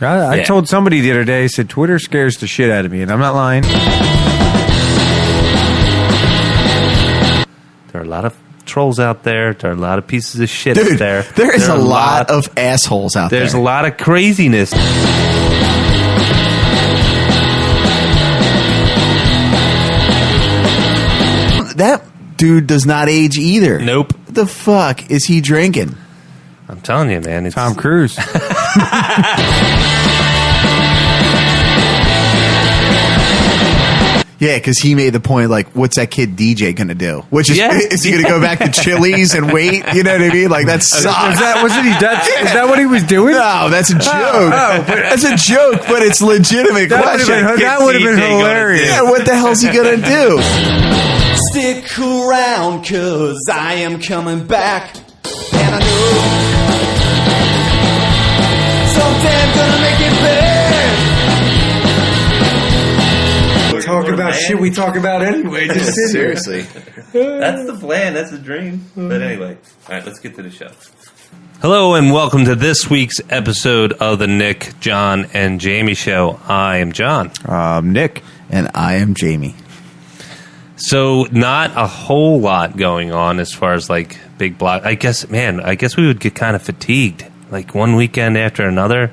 I told somebody the other day, I said, Twitter scares the shit out of me, and I'm not lying. There are a lot of trolls out there. There are a lot of pieces of shit Dude, out there. There is a lot of assholes out there. There's a lot of craziness. That dude does not age either. Nope. What the fuck is he drinking? I'm telling you, man. It's Tom Cruise. Yeah, because he made the point, like, what's that kid DJ going to do? Which is, is he going to go back to Chili's and wait? You know what I mean? Like, that sucks. Is that what he was doing? No, that's a joke. That's a joke, but it's a legitimate question. That would have been hilarious. Yeah, what the hell's he going to do? Stick around, cause I am coming back. And I know someday I'm gonna make it big. Talk about shit we talk about anyway. Just Seriously. That's the plan. That's the dream. But anyway, all right, let's get to the show. Hello and welcome to this week's episode of the Nick, John, and Jamie Show. I am John. Nick. And I am Jamie. So not a whole lot going on as far as like big block. I guess we would get kind of fatigued. Like one weekend after another.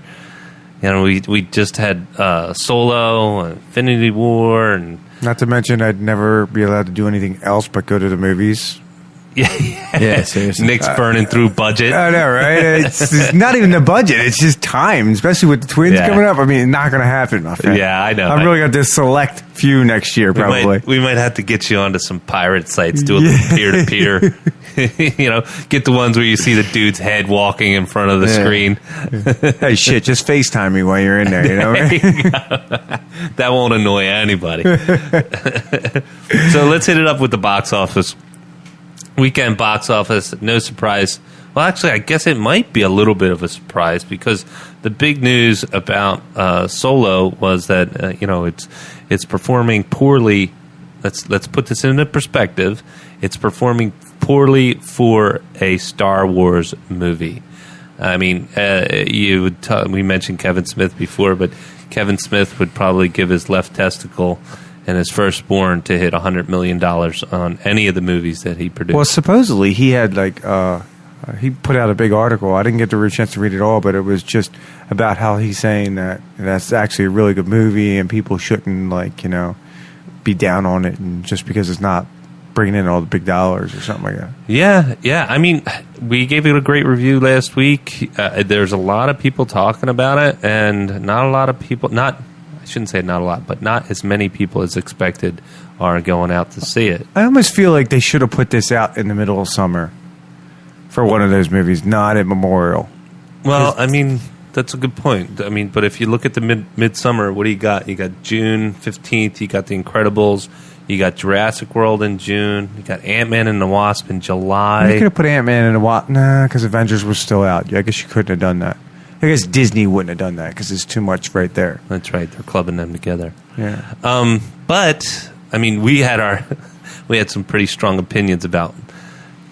You know, we just had Solo, Infinity War, and not to mention I'd never be allowed to do anything else but go to the movies. Yeah, seriously. Nick's burning through budget. I know, right? It's not even the budget. It's just time, especially with the twins coming up. I mean, not going to happen, my friend. Yeah, I know. I'm really got this select few next year, probably. We might have to get you onto some pirate sites, do a little peer-to-peer. You know, get the ones where you see the dude's head walking in front of the screen. Hey, shit, just FaceTime me while you're in there, you know? That won't annoy anybody. So let's hit it up with the box office. Weekend box office, no surprise. Well, actually, I guess it might be a little bit of a surprise because the big news about Solo was that it's performing poorly. Let's put this into perspective. It's performing poorly for a Star Wars movie. I mean, we mentioned Kevin Smith before, but Kevin Smith would probably give his left testicle and his firstborn to hit $100 million on any of the movies that he produced. Well, supposedly he had he put out a big article. I didn't get the chance to read it all, but it was just about how he's saying that that's actually a really good movie and people shouldn't be down on it and just because it's not bringing in all the big dollars or something like that. Yeah. I mean, we gave it a great review last week. There's a lot of people talking about it, and not a lot of people. I shouldn't say not a lot, but not as many people as expected are going out to see it. I almost feel like they should have put this out in the middle of summer for one of those movies, not at Memorial. Well, I mean, that's a good point. I mean, but if you look at the midsummer, what do you got? You got June 15th, you got The Incredibles, you got Jurassic World in June, you got Ant-Man and the Wasp in July. You could have put Ant-Man and the Wasp. Nah, because Avengers was still out. I guess you couldn't have done that. I guess Disney wouldn't have done that because it's too much right there. That's right. They're clubbing them together. Yeah. But I mean, we had some pretty strong opinions about,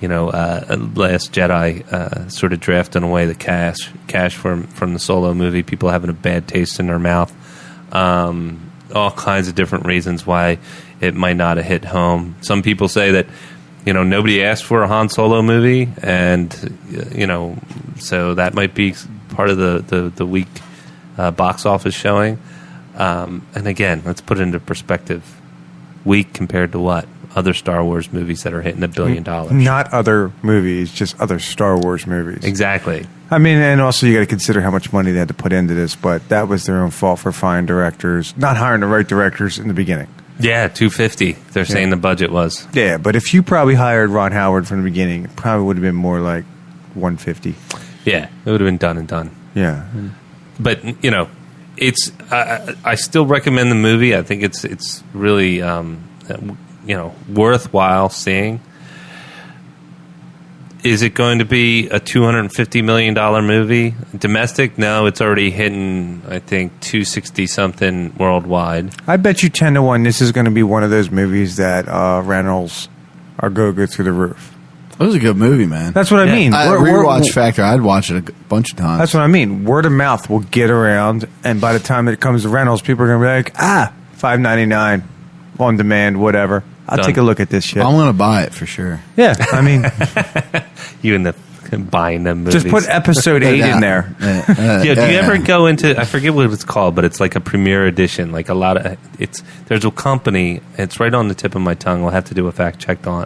Last Jedi sort of drafting away the cash from the Solo movie. People having a bad taste in their mouth. All kinds of different reasons why it might not have hit home. Some people say that, nobody asked for a Han Solo movie, and so that might be part of the weak box office showing. And again, let's put it into perspective. Weak compared to what? Other Star Wars movies that are hitting $1 billion. Not other movies, just other Star Wars movies. Exactly. I mean, and also you got to consider how much money they had to put into this, but that was their own fault for hiring the right directors in the beginning. Yeah, $250. They're saying the budget was. Yeah, but if you probably hired Ron Howard from the beginning, it probably would have been more like $150. Yeah, it would have been done and done. Yeah. But, it's I still recommend the movie. I think it's really worthwhile seeing. Is it going to be a $250 million movie? Domestic? No, it's already hitting, I think, 260 something worldwide. I bet you 10-1 this is going to be one of those movies that rentals are go through the roof. It was a good movie, man. That's what I mean. Rewatch factor. I'd watch it a bunch of times. That's what I mean. Word of mouth will get around, and by the time it comes to rentals, people are going to be like, $5.99 on demand, whatever. I'll Done. take a look at this shit. I'm going to buy it for sure. Yeah, I mean, You and the buying them movies. just put episode 8 in there. Yeah, do you ever go into? I forget what it's called, but it's like a premiere edition. Like a lot of there's a company. It's right on the tip of my tongue. We'll have to do a fact check on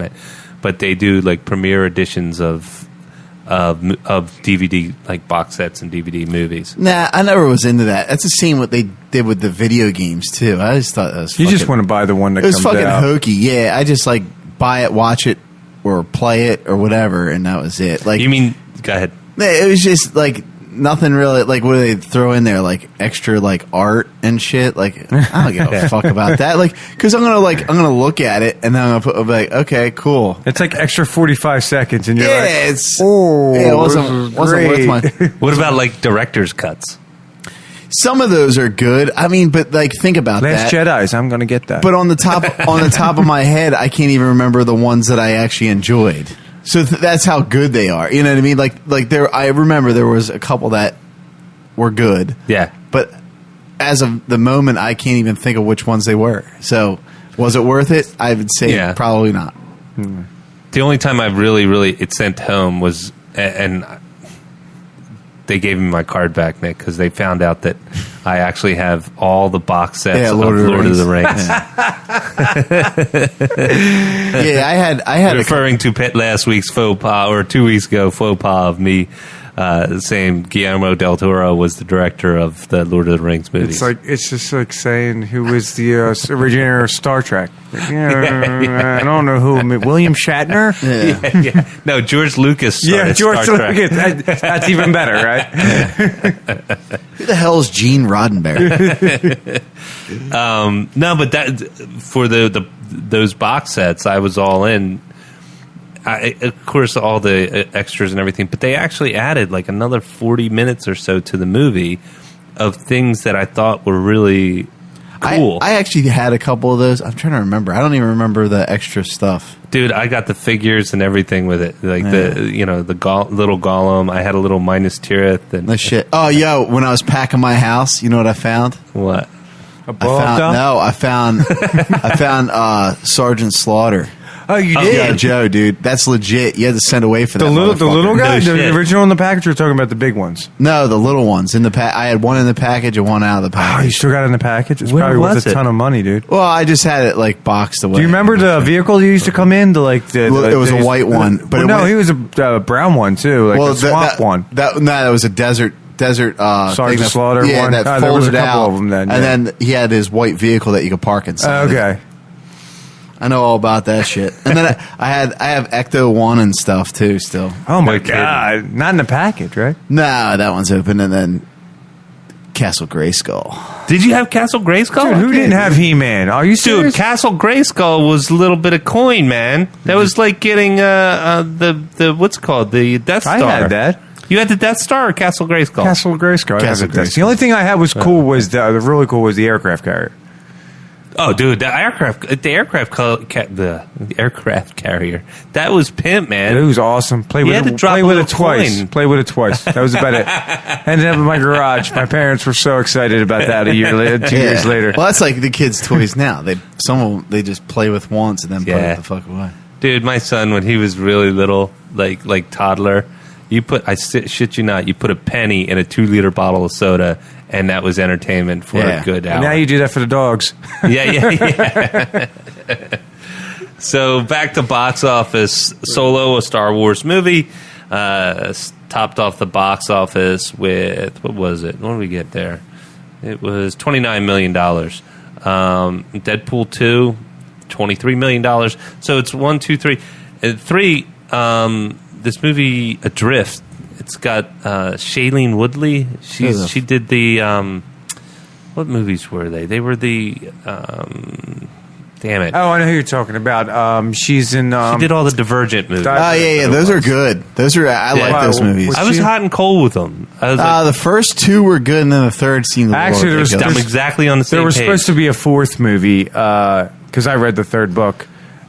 it. But they do like premiere editions of DVD like box sets and DVD movies. Nah, I never was into that. That's the same what they did with the video games too. I just thought that was You just want to buy the one that it was comes fucking out. hokey. Yeah, I just like buy it, watch it, or play it or whatever, and that was it. Like You mean? Go ahead. it was just like nothing really. Like what do they throw in there? Like extra like art and shit. Like I don't give a fuck about that. Like because I'm gonna look at it and then I'm gonna be like, okay, cool. It's like extra 45 seconds, and you're Yeah, like, it's oh, yeah, it this wasn't is worth my. great. What about like director's cuts? Some of those are good. I mean, but like think about Last that. Jedi's, I'm going to get that. But on the top of my head, I can't even remember the ones that I actually enjoyed. So that's how good they are. You know what I mean? Like there, I remember there was a couple that were good. Yeah. But as of the moment, I can't even think of which ones they were. So was it worth it? I would say Yeah. probably not. The only time I really it sent home was and they gave me my card back, Nick, because they found out that I actually have all the box sets of Lord of the Rings. Yeah, I had Referring to last week's faux pas, or 2 weeks ago, faux pas of me saying Guillermo del Toro was the director of the Lord of the Rings movies. It's just like saying who was the originator of Star Trek. I don't know who. William Shatner? yeah. No, George Lucas started George Star Trek. Lucas. That's even better, right? who the hell is Gene Roddenberry? No, but that for those box sets, I was all in. Of course, all the extras and everything, but they actually added like another 40 minutes or so to the movie of things that I thought were really cool. I actually had a couple of those. I'm trying to remember. I don't even remember the extra stuff. Dude, I got the figures and everything with it, like the little Gollum. I had a little Minas Tirith and No shit. Oh, yo, when I was packing my house, you know what I found? what? A blow-up doll? I found Sergeant Slaughter. Oh, you Yeah, did? Joe, dude, that's legit. You had to send away for The that. little guy? No The shit. original in the package? We're talking about the big ones. No, the little ones in the pack. I had one in the package and one out of the Oh, you package. still got it in the package? It's Where probably was worth a it? ton of money, dude. Well, I just had it like boxed away. Do you remember the vehicle that used to come in? It was a white one, but it no, went- he was a brown one too, like a swamp one. That was a desert. Sergeant thing that- Slaughter yeah, one? that Oh, there was a folded couple out, of them then, and yeah. then he had his white vehicle that you could park inside. Okay. I know all about that shit. And then I have Ecto 1 and stuff too still. Oh my No kidding. god! Not in the package, right? Nah, that one's open. And then Castle Grayskull. Did you have Castle Grayskull? Dude, who didn't have He-Man? Are you Dude, serious? Castle Grayskull was a little bit of coin, man. That was like getting the what's it called, the Death Star. I had that. You had the Death Star or Castle Grayskull? Castle Grayskull. I Castle have it. Grayskull. The only thing I had was cool was the really cool was the aircraft carrier. Oh, dude, the aircraft carrier. That was pimp, man. It was awesome. Play You with had to it. drop Play a with little it twice. coin. Play with it twice. That was about it. Ended up in my garage. My parents were so excited about that a year later, 2 years later. Well, that's like the kids' toys now. Some of them they just play with once and then put Yeah. it the fuck away. Dude, my son, when he was really little, like toddler, shit you not, you put a penny in a 2-liter bottle of soda, and that was entertainment for Yeah. a good hour. And now you do that for the dogs. Yeah. So back to box office. Solo, a Star Wars movie, topped off the box office with, what was it? What did we get there? It was $29 million. Deadpool 2, $23 million. So it's 1, 2, 3. 3, this movie, Adrift, it's got Shailene Woodley. She did the, what movies were they? They were the, damn it. Oh, I know who you're talking about. She's in. She did all the Divergent movies. Di- Oh yeah, those are good. Those are I Yeah. like those movies. I was hot and cold with them. I was like, The first two were good, and then the third seemed a little Actually, there was- ridiculous. I'm exactly on the same There was page. supposed to be a fourth movie because I read the third book,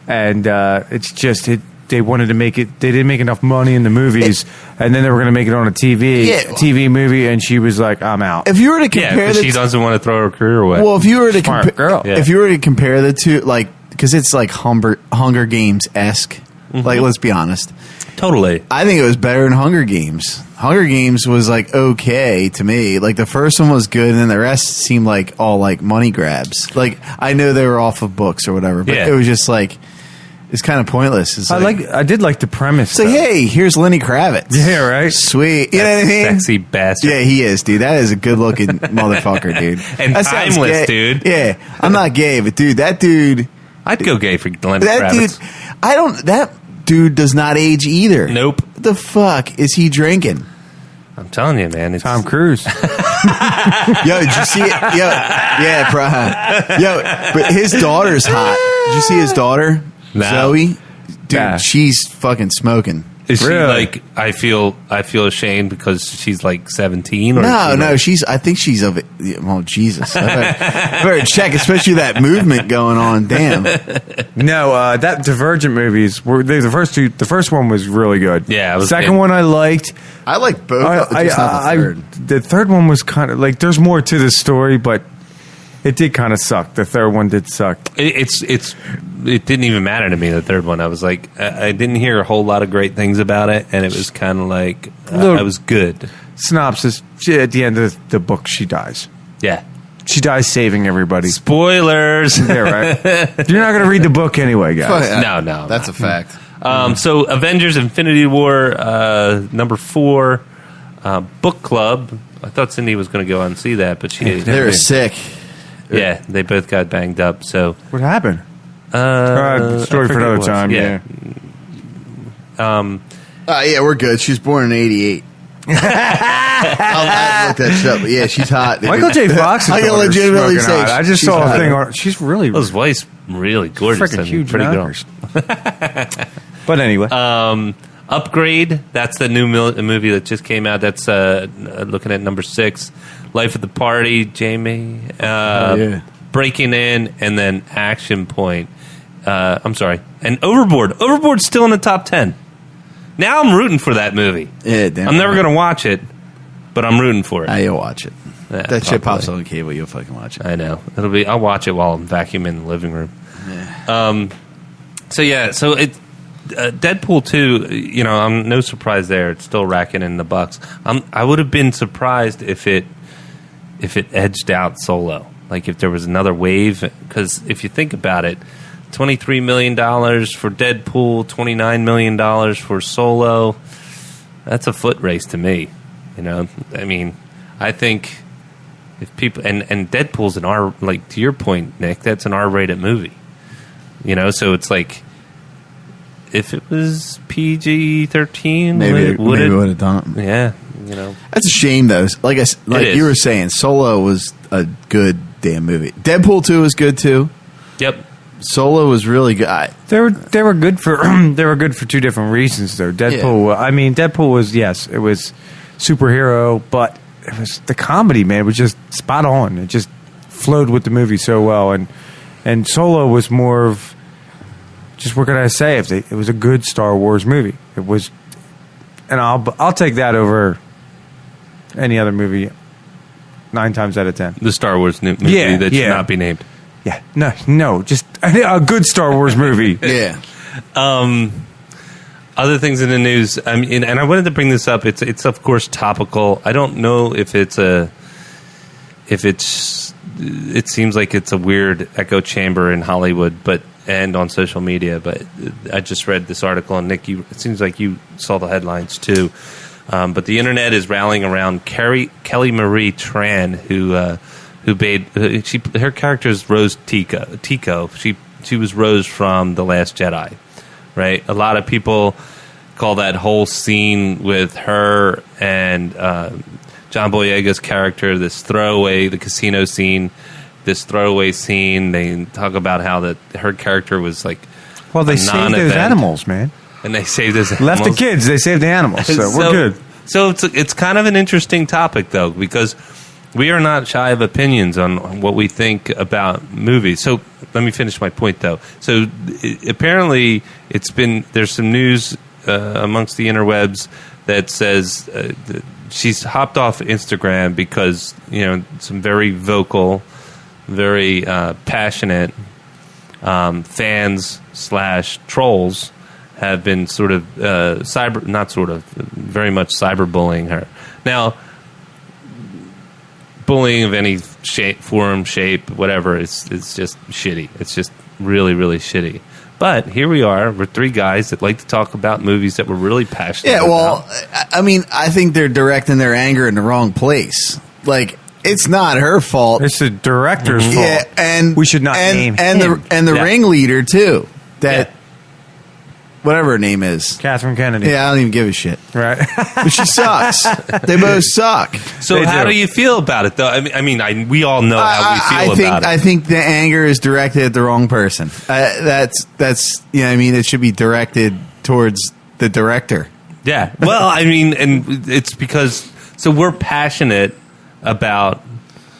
and it's just they wanted to make it. They didn't make enough money in the movies, and then they were going to make it on a Yeah. TV movie, and she was like, "I'm out." If you were to Yeah, compare because the she doesn't want to throw her career away. well, if you were to Smart girl. Yeah. if you were to compare the two, like, because it's like Hunger Games esque. Like, let's be honest. Totally. I think it was better than Hunger Games. Hunger Games was like okay to me. Like the first one was good, and then the rest seemed like all like money grabs. Like I know they were off of books or whatever, but Yeah. it was just like it's kind of pointless. It's I did like the premise. it's like, though. hey, here's Lenny Kravitz. Yeah, right. Sweet. You know what I mean? Sexy bastard. Yeah, he is, dude. That is a good looking motherfucker, dude. And That sounds timeless, gay. dude. Yeah, I'm not gay, but dude, that dude, I'd go gay for Lenny that Kravitz. dude, that dude does not age either. Nope. What the fuck is he drinking? I'm telling you, man. It's, Tom Cruise. Yo, did you see it? Yo, yeah, bro. Yo, but his daughter's hot. Did you see his daughter, No. Zoe? Dude, Yeah. she's fucking smoking. Is she Really? like? I feel ashamed because she's like 17. Or No, is she no, like- she's. I think she's of. Oh Jesus! I better check, especially that movement going on. Damn. No, that Divergent movies were the first two. The first one was really good. Yeah, it was second good. one I liked. I like both. Just not the third. The third one was kind of like there's more to the story, but it did kind of suck. The third one did suck. It didn't even matter to me. The third one, I was like, I didn't hear a whole lot of great things about it, and it was kind of like Little- I was good. Synopsis: at the end of the book, she dies. Yeah. She dies saving everybody. Spoilers. Yeah, right. You're not going to read the book anyway, guys. No, That's a fact. So Avengers: Infinity War, number 4, book club. I thought Cindy was going to go and see that, but she didn't. They were sick. Yeah, they both got banged up. So What happened? I Story for forget another what. time. Yeah. Yeah, we're good. She's born in '88. I'll look that shit up. But yeah, she's hot. Dude. Michael J. Fox. I can legitimately say I just she's saw hot. a thing on. She's really His wife's really gorgeous freaking and huge. pretty girl. knockers. But anyway, Upgrade. That's the new movie that just came out. That's looking at number 6. Life of the Party. Jamie. yeah. Breaking In, and then Action Point. I'm sorry. And Overboard. Overboard's still in the top 10. Now I'm rooting for that movie. Yeah, damn. I'm never going to watch it, but I'm rooting for it. You'll watch it. Yeah, That shit pops probably. on cable. You'll fucking watch it. I know. I'll watch it while I'm vacuuming in the living room. So Deadpool 2, I'm no surprise there. It's still racking in the bucks. I would have been surprised if it edged out Solo. Like if there was another wave, because if you think about it, $23 million for Deadpool, $29 million for Solo. That's a foot race to me. I mean, I think if people and Deadpool's an R, like to your point, Nick, that's an R-rated movie. So it's like if it was PG-13, Maybe would we it? would have done it. Yeah, That's a shame, though. Like is. you were saying, Solo was a good damn movie. Deadpool 2 was good too. Yep. Solo was really good. they were good for they were good for two different reasons though. Deadpool. I mean, Deadpool was it was superhero, but it was the comedy. Man, it was just spot on. It just flowed with the movie so well, and Solo was more of just what can I say? It was a good Star Wars movie. It was, and I'll take that over any other movie 9 times out of 10. The Star Wars movie Yeah, that yeah. should not be named. Yeah, no, just a good Star Wars movie. Yeah. Other things in the news, I mean, and I wanted to bring this up. It's of course topical. I don't know if it seems like it's a weird echo chamber in Hollywood, and on social media. But I just read this article, and Nick, it seems like you saw the headlines too. But the internet is rallying around Kelly Marie Tran, who her character is Rose Tico. She was Rose from The Last Jedi, right? A lot of people call that whole scene with her and John Boyega's character the casino scene, this throwaway scene. They talk about how her character was like, Well, they a saved those non-event. animals, man. And they saved those Left the animals. kids, they saved the animals, so we're good. So it's kind of an interesting topic though, because We are not shy of opinions on what we think about movies. So let me finish my point, though. So apparently, there's some news amongst the interwebs that says she's hopped off Instagram because some very vocal, very passionate fans / trolls have been sort of very much cyberbullying her. Now, bullying of any shape, form, shape, whatever, it's just shitty. It's just really, really shitty. But here we are. We're three guys that like to talk about movies that we're really passionate about. Well, I mean, I think they're directing their anger in the wrong place. Like, it's not her fault. It's the director's fault. Yeah, and we should not name him. the ringleader too. That whatever her name is, Catherine Kennedy. Yeah, I don't even give a shit. Right. But she sucks. They both suck. So how do you feel about it, though? I mean, we all know how we feel about it. I think the anger is directed at the wrong person. That's I mean, it should be directed towards the director. Yeah. Well, I mean, and it's because we're passionate about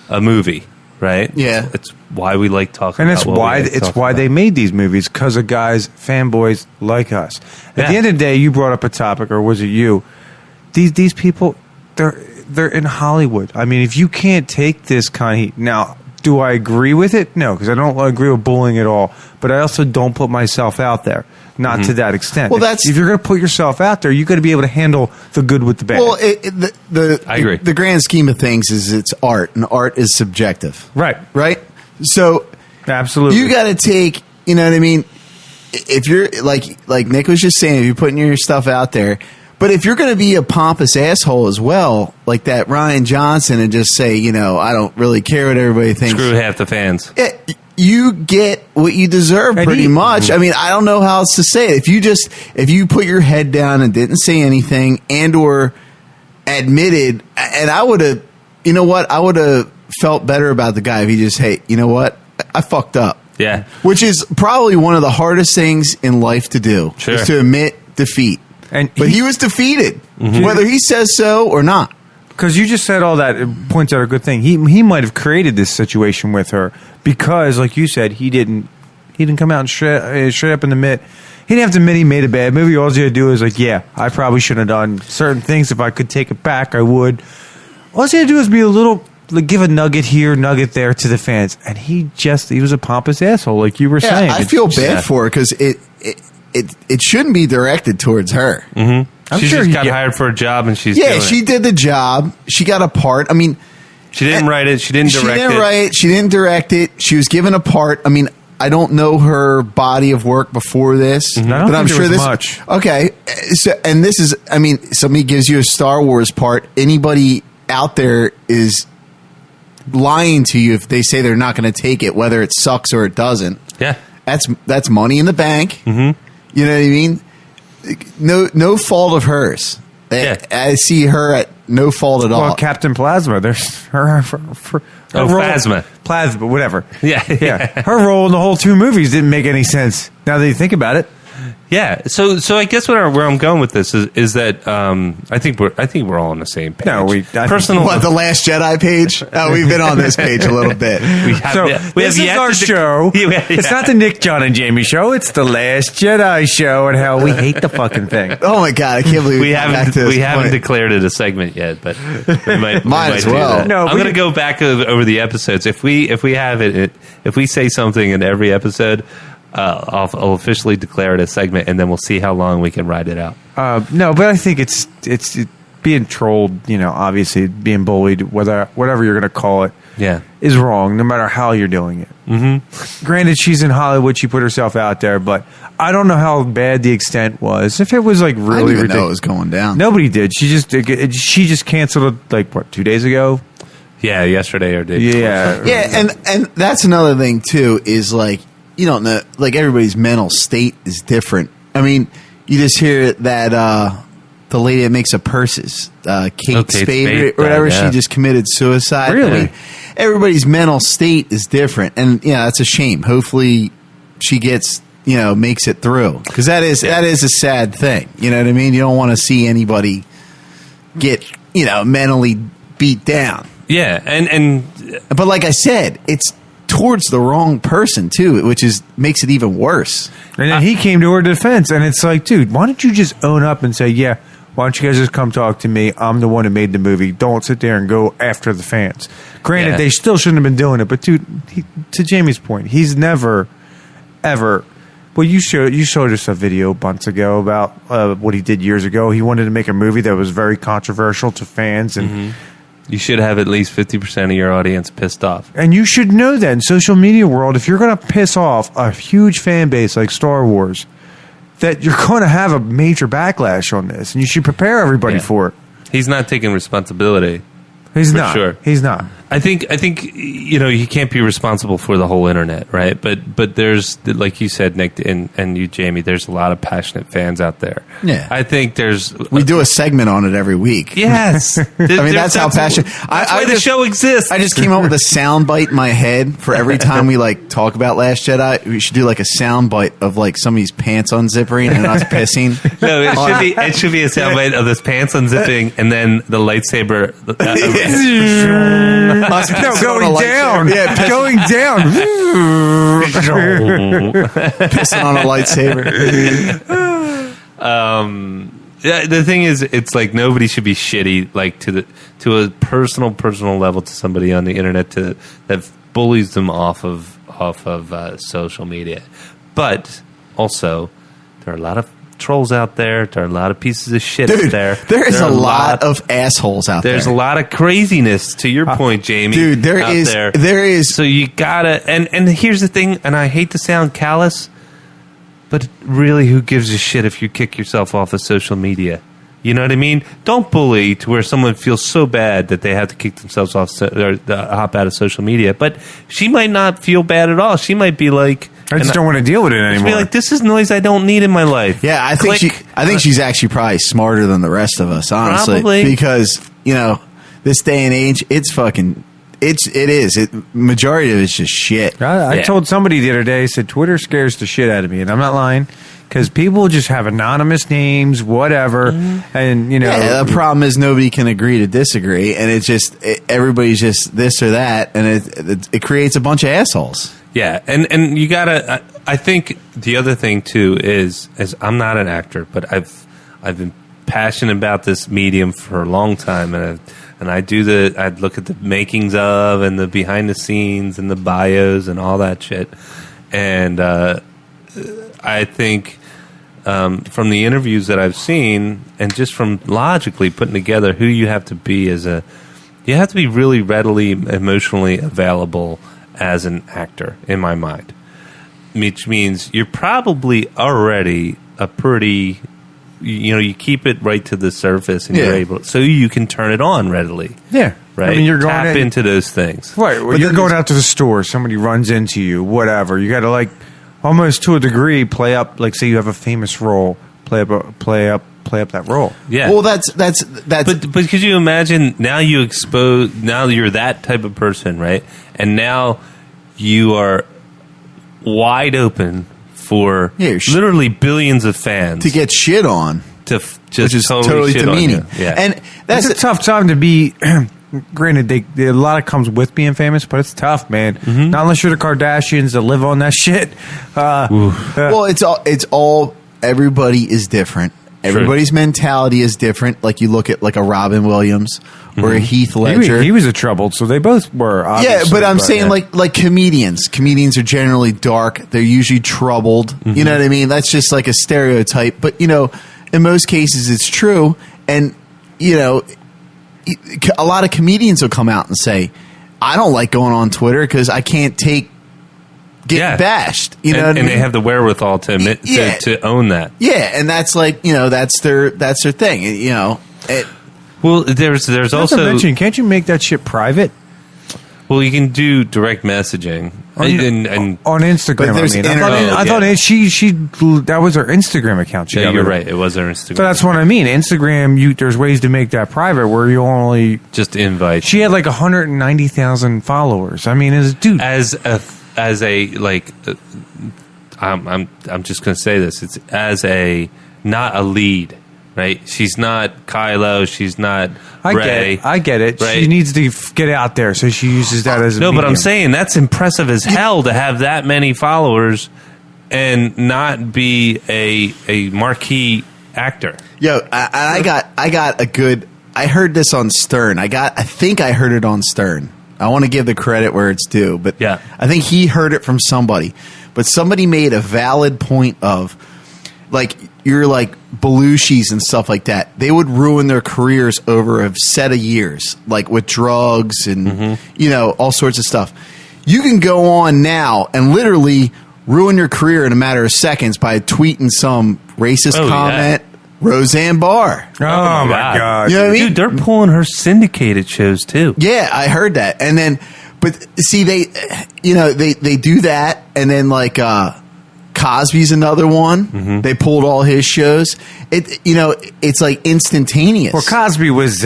a movie, right? Yeah. It's why we like talking. And about it's why they made these movies, because of guys, fanboys like us. At the end of the day, you brought up a topic, or was it you? These people, they're in Hollywood. I mean, if you can't take this kind of heat, now, do I agree with it? No, because I don't agree with bullying at all. But I also don't put myself out there, not to that extent. Well, if you're going to put yourself out there, you got to be able to handle the good with the bad. Well, I agree. The grand scheme of things is it's art, and art is subjective. Right. So absolutely, you got to take. You know what I mean? If you're like Nick was just saying, if you're putting your stuff out there. But if you're going to be a pompous asshole as well, like that Ryan Johnson, and just say, I don't really care what everybody thinks. Screw half the fans. You get what you deserve pretty much. I mean, I don't know how else to say it. If you put your head down and didn't say anything and or admitted, and I would have, I would have felt better about the guy if he just, hey, you know what? I fucked up. Yeah. Which is probably one of the hardest things in life to do, Sure. is to admit defeat. But he was defeated, whether he says so or not. Because you just said all that, it points out a good thing. He might have created this situation with her because, like you said, he didn't come out and straight up and admit. He didn't have to admit he made a bad movie. All he had to do is I probably shouldn't have done certain things. If I could take it back, I would. All he had to do is be a little, give a nugget here, nugget there to the fans. And he was a pompous asshole, like you were saying. I feel bad for her because it shouldn't be directed towards her. Mm-hmm. She sure just got hired for a job, and she's she did the job. She got a part. I mean, she didn't write it. She didn't direct it. She didn't write it. She didn't direct it. She was given a part. I mean, I don't know her body of work before this, I don't but think I'm there sure was this. much. Okay, so and this is. I mean, somebody gives you a Star Wars part. Anybody out there is lying to you if they say they're not going to take it, whether it sucks or it doesn't. Yeah, that's money in the bank. Mm-hmm. You know what I mean? No fault of hers. Yeah. I see her at no fault at all. Well, Captain Plasma, there's her role, Plasma, whatever. Yeah. Her role in the whole two movies didn't make any sense. Now that you think about it. Yeah, so I guess where I'm going with this is that I think we're all on the same page. No, personal. What, the Last Jedi page? Oh, we've been on this page a little bit. This is our show. It's not the Nick, John, and Jamie show. It's the Last Jedi show, and how we hate the fucking thing. Oh my god, I can't believe we haven't point. declared it a segment yet, but we might as do well. that. No, I'm going to go back over the episodes. If we have if we say something in every episode. I'll officially declare it a segment, and then we'll see how long we can ride it out. No, but I think it's being trolled. Obviously being bullied, whatever you're going to call it, is wrong. No matter how you're doing it. Mm-hmm. Granted, she's in Hollywood; she put herself out there, but I don't know how bad the extent was. If it was really I didn't even ridiculous, know it was going down. Nobody did. She just canceled it 2 days ago. Yeah, yesterday or day. Yeah, and that's another thing too. Is you don't know, everybody's mental state is different. I mean, you just hear that the lady that makes up purses, Kate Spade or whatever, she just committed suicide. Really? I mean, everybody's mental state is different, and that's a shame. Hopefully, she gets makes it through, because that is a sad thing. You know what I mean? You don't want to see anybody get mentally beat down. Yeah, and But like I said, it's towards the wrong person too, which makes it even worse. And then he came to her defense, and it's like, dude, why don't you just own up and say, yeah, why don't you guys just come talk to me? I'm the one who made the movie. Don't sit there and go after the fans. Granted, Yeah. they still shouldn't have been doing it, but dude, to Jamie's point, he's never, ever. Well, you showed us a video months ago about what he did years ago. He wanted to make a movie that was very controversial to fans, and you should have at least 50% of your audience pissed off. and you should know that in social media world, if you're going to piss off a huge fan base like Star Wars, that you're going to have a major backlash on this, and you should prepare everybody Yeah. for it. He's not taking responsibility. He's For not. sure. He's not. I think he can't be responsible for the whole internet, right? But there's, like you said, Nick, and you, Jamie, there's a lot of passionate fans out there. Yeah. I think there's We do a segment on it every week. yes. I mean, that's how passionate. That's why the show exists. I just came up with a sound bite in my head for every time we like talk about Last Jedi. We should do like a sound bite of like somebody's pants unzipping and us pissing. No, it should be a soundbite of this pants unzipping and then the lightsaber. Us No, pissing going on a down. lightsaber. Yeah, Going down. pissing on a lightsaber. Yeah, the thing is, it's like nobody should be shitty, like to a personal level to somebody on the internet that bullies them off of social media. But also, there are a lot of trolls out there. There are a lot of pieces of shit out Dude, there. there is are a lot of assholes out there. There's a lot of craziness. To your point, Jamie. Dude, there out is. there. There is. So you gotta, and here's the thing, and I hate to sound callous, but really, who gives a shit if you kick yourself off of social media? You know what I mean? Don't bully to where someone feels so bad that they have to kick themselves off or hop out of social media. But she might not feel bad at all. She might be like, I just don't want to deal with it she'd anymore. be like, this is noise I don't need in my life. Yeah, I think Click. I think she's actually probably smarter than the rest of us, honestly. Probably. Because, this day and age, it's fucking majority of it's just shit. I Yeah. told somebody the other day, I said, Twitter scares the shit out of me, and I'm not lying, because people just have anonymous names, whatever, and, Yeah, the problem is nobody can agree to disagree, and everybody's just this or that, and it creates a bunch of assholes. Yeah, and you gotta. I think the other thing too is I'm not an actor, but I've been passionate about this medium for a long time, and I look at the makings of and the behind the scenes and the bios and all that shit, and I think from the interviews that I've seen and just from logically putting together who you have to be you have to be really readily emotionally available as an actor, in my mind, which means you're probably already a pretty, you keep it right to the surface and you're able, so you can turn it on readily. Yeah. Right. I mean, you're going tap into those things. Right. Well, But you're then going there's- out to the store, somebody runs into you, whatever. You got to, like, almost to a degree, play up, like, say you have a famous role, play up that role. Yeah. Well, that's But could you imagine now now you're that type of person, right? And now you are wide open for you're literally billions of fans to get shit on, to just which is totally shit on demeaning. you. Yeah. And That's that's a tough time to be. Granted, a lot of comes with being famous, but it's tough, man. Not unless you're the Kardashians that live on that shit. well, it's all everybody is different. Everybody's mentality is different. Like you look at like a Robin Williams or a Heath Ledger. He was a troubled, so they both were. Yeah, but I'm saying like comedians. Comedians are generally dark. They're usually troubled. You know what I mean? That's just like a stereotype. But in most cases, it's true. And a lot of comedians will come out and say, "I don't like going on Twitter because I can't take getting bashed." You know, what I mean? They have the wherewithal to admit to own that. Yeah, and that's like that's their thing. Well, there's Also, also mention, can't you make that shit private you can do direct messaging and on Instagram? But there's I thought she that was her Instagram account. yeah, you're right. It was her Instagram. So that's what I mean. Instagram, there's ways to make that private where you only just invite. She had like 190,000 followers. I mean, dude. as a like, I'm just gonna say this. It's as a not a lead, right? She's not Kylo. She's not Rey. I get it. Right. She needs to get out there, so she uses that as a No, but I'm medium. saying that's impressive as hell to have that many followers and not be a marquee actor. Yo, I got a good. I heard this on Stern. I think I heard it on Stern. I want to give the credit where it's due, but Yeah. I think he heard it from somebody. But somebody made a valid point of, like, you're like Belushis and stuff like that. They would ruin their careers over a set of years, like with drugs and all sorts of stuff. You can go on now and literally ruin your career in a matter of seconds by tweeting some racist Oh, yeah. comment. Roseanne Barr. Oh, my God. You know what I mean? Dude, they're pulling her syndicated shows too. Yeah, I heard that. And then, but see, they do that, and then like Cosby's another one. They pulled all his shows. It's like instantaneous. Well, Cosby was.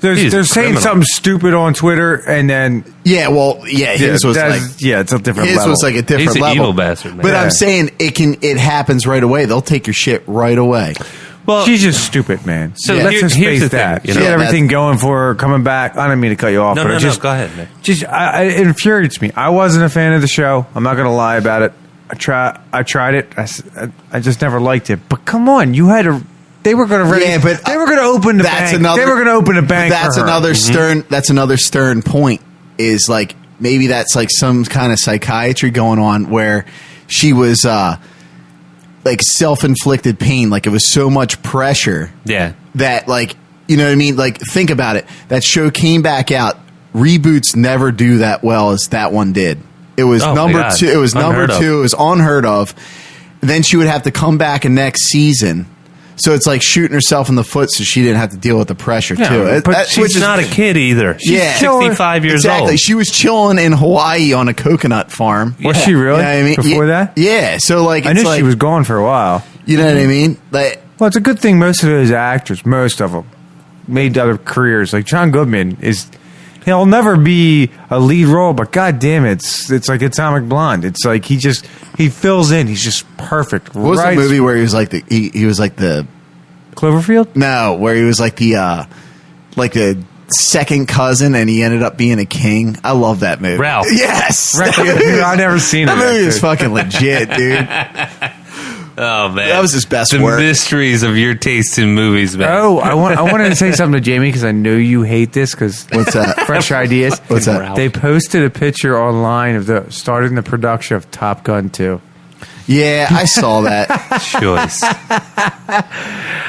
He's They're saying criminal. something stupid on Twitter, and then his was like. it's a different His level. was like a different He's an level. evil bastard, man. But Yeah. I'm saying it happens right away. They'll take your shit right away. Well, She's just stupid, man. So Let's here- just here's face the that. thing, you She know? had everything going for her, coming back. I didn't mean to cut you off, no, but no, it just go ahead, Nick. it infuriates me. I wasn't a fan of the show. I'm not going to lie about it. I tried it. I just never liked it. But come on, you had a. They were going to they were going to open the bank. They were going to open a bank. That's for her. another stern. That's another stern point. Is like maybe that's like some kind of psychiatry going on where she was like self-inflicted pain. Like it was so much pressure. Yeah. That like you know what I mean. Like think about it. That show came back out. Reboots never do that well as that one did. It was Oh, my number God. 2. It was number Unheard of. 2. It was unheard of. Then she would have to come back next season. So it's like shooting herself in the foot, so she didn't have to deal with the pressure Yeah, too. but She's not a kid either. She's Yeah. 65 years exactly. old. She was chilling in Hawaii on a coconut farm. Was she really? You know what I mean? Before that? Yeah. So like, I it's knew like, she was gone for a while. You know what I mean? Like, Well, it's a good thing most of those actors, most of them, made other careers. Like John Goodman he'll never be a lead role, but god damn it, it's like Atomic Blonde. It's like he fills in. He's just perfect. what was the movie where he was like he was like the Cloverfield? no, where he was like the second cousin, and he ended up being a king. I love that movie. Ralph. Yes, I've never seen that it. movie is actually. fucking legit, dude. Oh, man. That was his best the work. mysteries of your taste in movies, man. Oh, I wanted to say something to Jamie because I know you hate this because What's that? fresh ideas. What's that? Ralph. They posted a picture online of starting the production of Top Gun 2. Yeah, I saw that. Choice.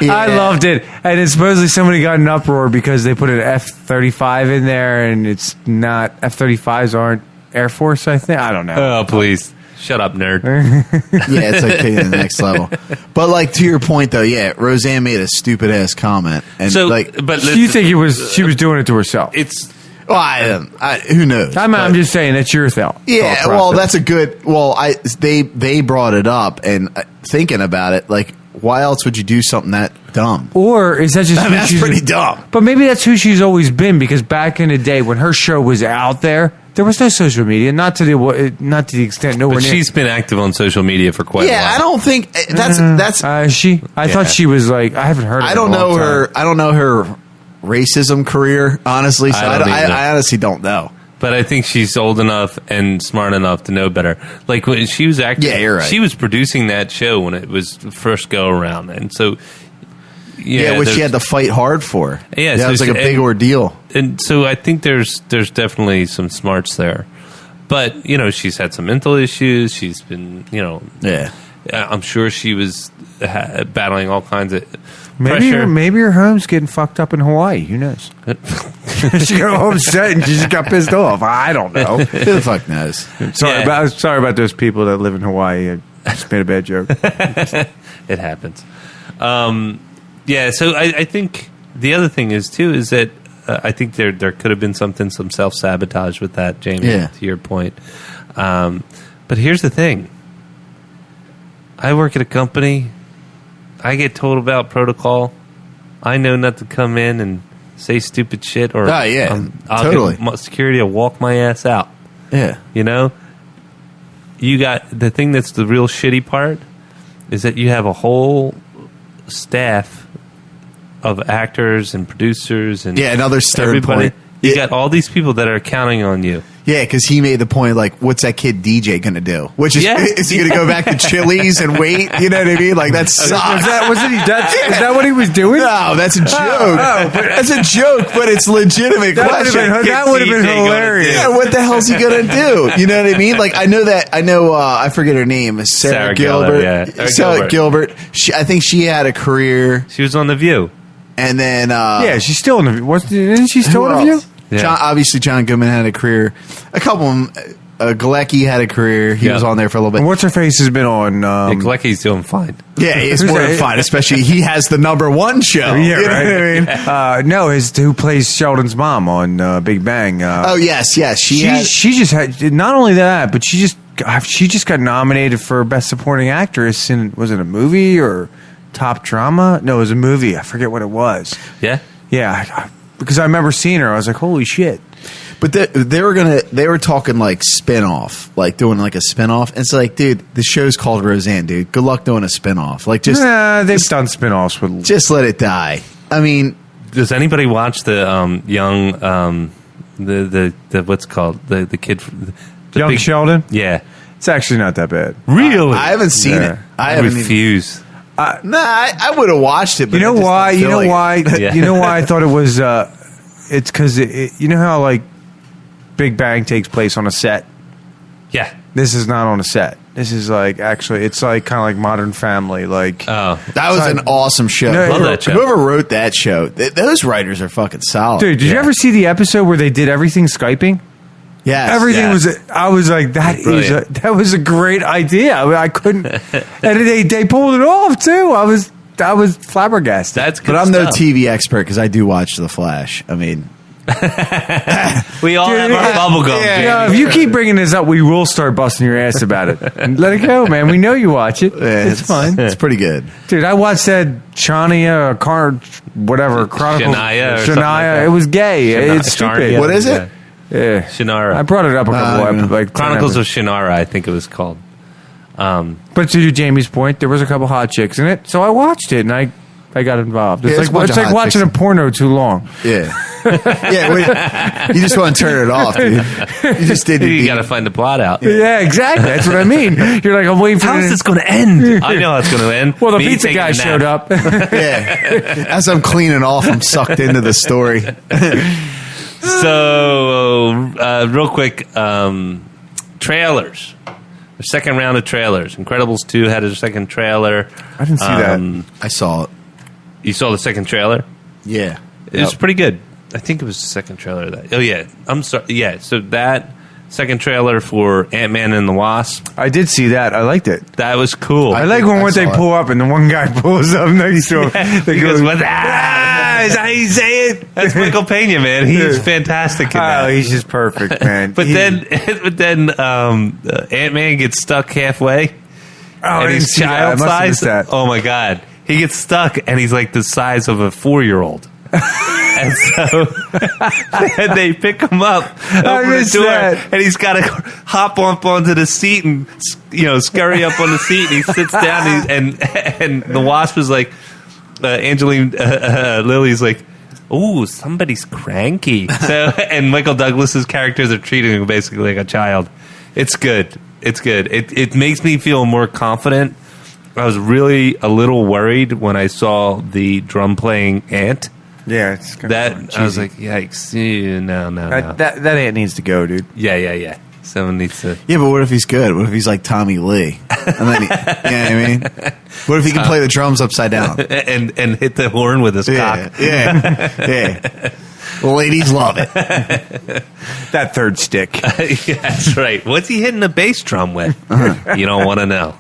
Yeah. I loved it. And it's supposedly somebody got an uproar because they put an F-35 in there and it's not. F-35s aren't Air Force, I think. I don't know. Oh, please. Shut up, nerd. Yeah, it's like taking it to the next level. But like to your point though, yeah, Roseanne made a stupid ass comment, and So, like, but You think she was doing it to herself? it's well, who knows? I'm just saying that's your thought. Yeah, thought well, process. that's a good. Well, they brought it up, and thinking about it, like, why else would you do something that dumb? Or is that just I who mean, that's she's- pretty dumb. But maybe that's who she's always been because back in the day when her show was out there was no social media, not to the extent nowhere but near. she's been active on social media for quite a Yeah, while. I don't think that's. I thought she was like I haven't heard. Of I her don't in a long know time. her. I don't know her racism career, honestly. So I don't either. I honestly don't know. But I think she's old enough and smart enough to know better. Like when she was acting, Yeah, you're right. she was producing that show when it was first go around, and so Yeah, which she had to fight hard for. Yeah, that so was like a big and- ordeal. and so I think there's definitely some smarts there. But she's had some mental issues. She's been Yeah. I'm sure she was battling all kinds of Maybe pressure. maybe her home's getting fucked up in Hawaii. Who knows? She got home upset and she just got pissed off. I don't know. Who the fuck knows? Sorry Yeah. about those people that live in Hawaii. I just made a bad joke. It happens. Yeah, so I think the other thing is too is that I think there could have been some self sabotage with that, Jamie. Yeah. To your point, but here's the thing: I work at a company. I get told about protocol. I know not to come in and say stupid shit, or Oh, yeah. I'll Totally. get security will walk my ass out. Yeah. You know, you got the thing that's the real shitty part is that you have a whole staff of actors and producers and Yeah, another stern everybody. point. You Yeah. got all these people that are counting on you. Yeah, because he made the point, like, what's that kid DJ going to do? Which is, Yeah. is he going to go back to Chili's and wait? You know what I mean? Like, that sucks. Was that what he was doing? No, that's a joke. That's a joke, but it's a legitimate question. That would have been DJ gonna hilarious. Yeah, what the hell's he gonna do? You know what I mean? Like, I know. I forget her name. Sarah Sarah Gilbert. Gellar, yeah. Sarah Gilbert. I think she had a career, She was on The View. and then Yeah, she's still in the. Isn't she still in the who view? else? Yeah. Obviously, John Goodman had a career. A couple of them. Galecki had a career. He Yeah. was on there for a little And bit. what's her face has been on. Galecki's doing fine. Yeah, it's Who's more that? than fine. Especially he has the #1 show. Yeah, You know right. what I mean? No, who plays Sheldon's mom on Big Bang? Oh yes. she just had not only that, but she just got nominated for Best Supporting Actress in, was it a movie or top drama? No, it was a movie. I forget what it was. Yeah? Yeah, because I remember seeing her. I was like, holy shit. But they were talking like spin-off, like doing like a spin-off. And it's like, dude, the show's called Roseanne, dude. Good luck doing a spin-off. Like, just They've done spin-offs with. just let it die. I mean, Does anybody watch the young, the what's it called? The kid. The Young Sheldon? Yeah. It's actually not that bad. Really? I haven't seen Yeah. it. I I haven't even, refuse. I would have watched it. But You know I just why? don't You feel know like why? it. Yeah. You know why I thought it was. It's because you know how like Big Bang takes place on a set. Yeah. This is not on a set. This is like actually, it's like kind of like Modern Family. Like Oh. That was an awesome show. No, Love that show. Whoever wrote that show, those writers are fucking solid. dude, did you Yeah. ever see the episode where they did everything Skyping? yes. Everything Yes. was. I was like, Brilliant. that was a great idea. I couldn't, and they pulled it off too. I was flabbergasted. That's good But I'm no stuff. TV expert because I do watch The Flash. I mean, We all have our bubble gum. Yeah, Jamie. no, if you keep bringing this up, we will start busting your ass about it. And let it go, man. We know you watch it. It's fine, It's pretty good. dude. I watched that Shania whatever Chronicles Shania or something like that. It was gay. Shania- It's stupid. Shania. What is it? Yeah. Shannara. I brought it up a couple I know. of like 10 Chronicles of episodes. Shannara, I think it was called. But to Jamie's point, there was a couple hot chicks in it, so I watched it and I got involved. Yeah, It's there's a bunch it's of like hot watching a chicks. porno too long. Yeah. Yeah. Wait, you just want to turn it off, dude. You just did. You got to find the plot out. Yeah, exactly. That's what I mean. You're like, I'm waiting for How it. is this going to end? I know how it's going to end. Well, the Me pizza taking guy a nap. showed up. Yeah. As I'm cleaning off, I'm sucked into the story. So, real quick, trailers. The second round of trailers. Incredibles 2 had a second trailer. I didn't see that. I saw it. You saw the second trailer? Yeah. It was pretty good. I think it was the second trailer of that. Oh, yeah. I'm sorry. Yeah, so that second trailer for Ant-Man and the Wasp, I did see that. I liked it. that was cool. I like when they saw it. pull up and the one guy pulls up next to him. They He go, goes, "What the- ah!" is that how you say it? That's Michael Pena, man. He's fantastic in that. Oh, he's just perfect, man. But then Ant-Man gets stuck halfway. Oh, I And didn't he's see that. I child must have missed size. that. Oh my god, he gets stuck and he's like the size of a 4-year-old. And so and they pick him up, open the missed door, that. and he's got to hop up onto the seat and scurry up on the seat. And he sits down, and the Wasp is like, Angeline Lilly's like, "Ooh, somebody's cranky." So and Michael Douglas's characters are treating him basically like a child. It's good. It's good. It makes me feel more confident. I was really a little worried when I saw the drum playing ant. Yeah, it's kinda That cheesy. I was like, yikes! No. that ant needs to go, dude. Yeah. Someone needs to. Yeah, but what if he's good? What if he's like Tommy Lee? And then you know what I mean? What if he can play the drums upside down? and hit the horn with his Yeah, cock. yeah. Ladies love it. That third stick. Yeah, that's right. What's he hitting the bass drum with? You don't want to know.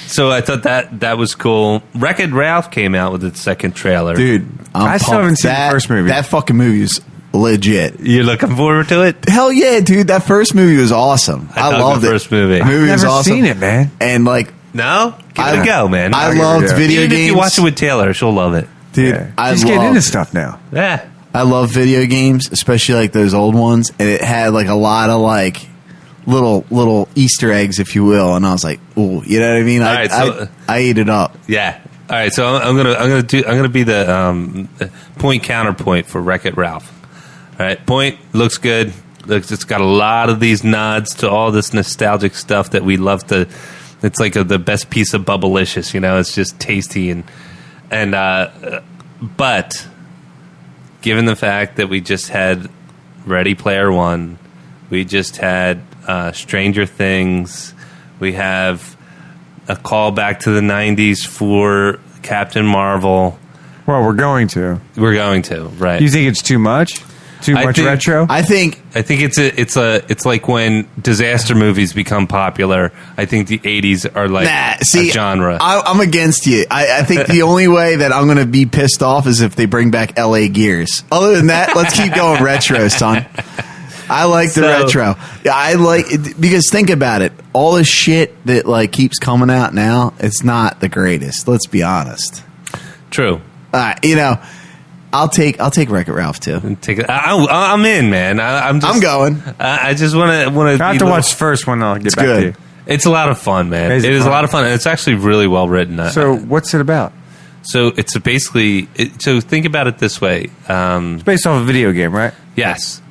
So I thought that was cool. Wreck-It Ralph came out with its second trailer. Dude, I still haven't seen the first movie. That fucking movie is legit. You're looking forward to it? Hell yeah, dude. That first movie was awesome. I I dug loved the it. first movie. The movie was Never awesome. seen it, man. And like, No? Give it a go, man. I give it a loved go. video Even games. if you watch it with Taylor, she'll love it. dude, Yeah. I He's getting love into stuff now. Yeah. I love video games, especially like those old ones, and it had like a lot of like little Easter eggs, if you will. And I was like, ooh, you know what I mean? All right, so- I ate it up. Yeah. All right, so I'm gonna be the point counterpoint for Wreck-It Ralph. All right, point looks good. It's got a lot of these nods to all this nostalgic stuff that we love to. It's like the best piece of Bubblicious, you know. It's just tasty but given the fact that we just had Ready Player One, we just had Stranger Things, we have a callback to the '90s for Captain Marvel. Well, we're going to. Right? You think it's too much? Too much retro? I think it's like when disaster movies become popular. I think the '80s are like a genre. I'm against you. I think the only way that I'm going to be pissed off is if they bring back LA Gears. Other than that, let's keep going retro, son. I like the retro. Yeah, I like it because think about it. All the shit that like keeps coming out now, it's not the greatest. Let's be honest. True. You know, I'll take Wreck-It Ralph too. I'm in, man. I'm going. I just want to. I have to watch the first one. I'll get back to you. It's a lot of fun, man. It is a lot of fun. It's actually really well written. So, what's it about? So it's basically. So think about it this way. It's based off a video game, right? Yes.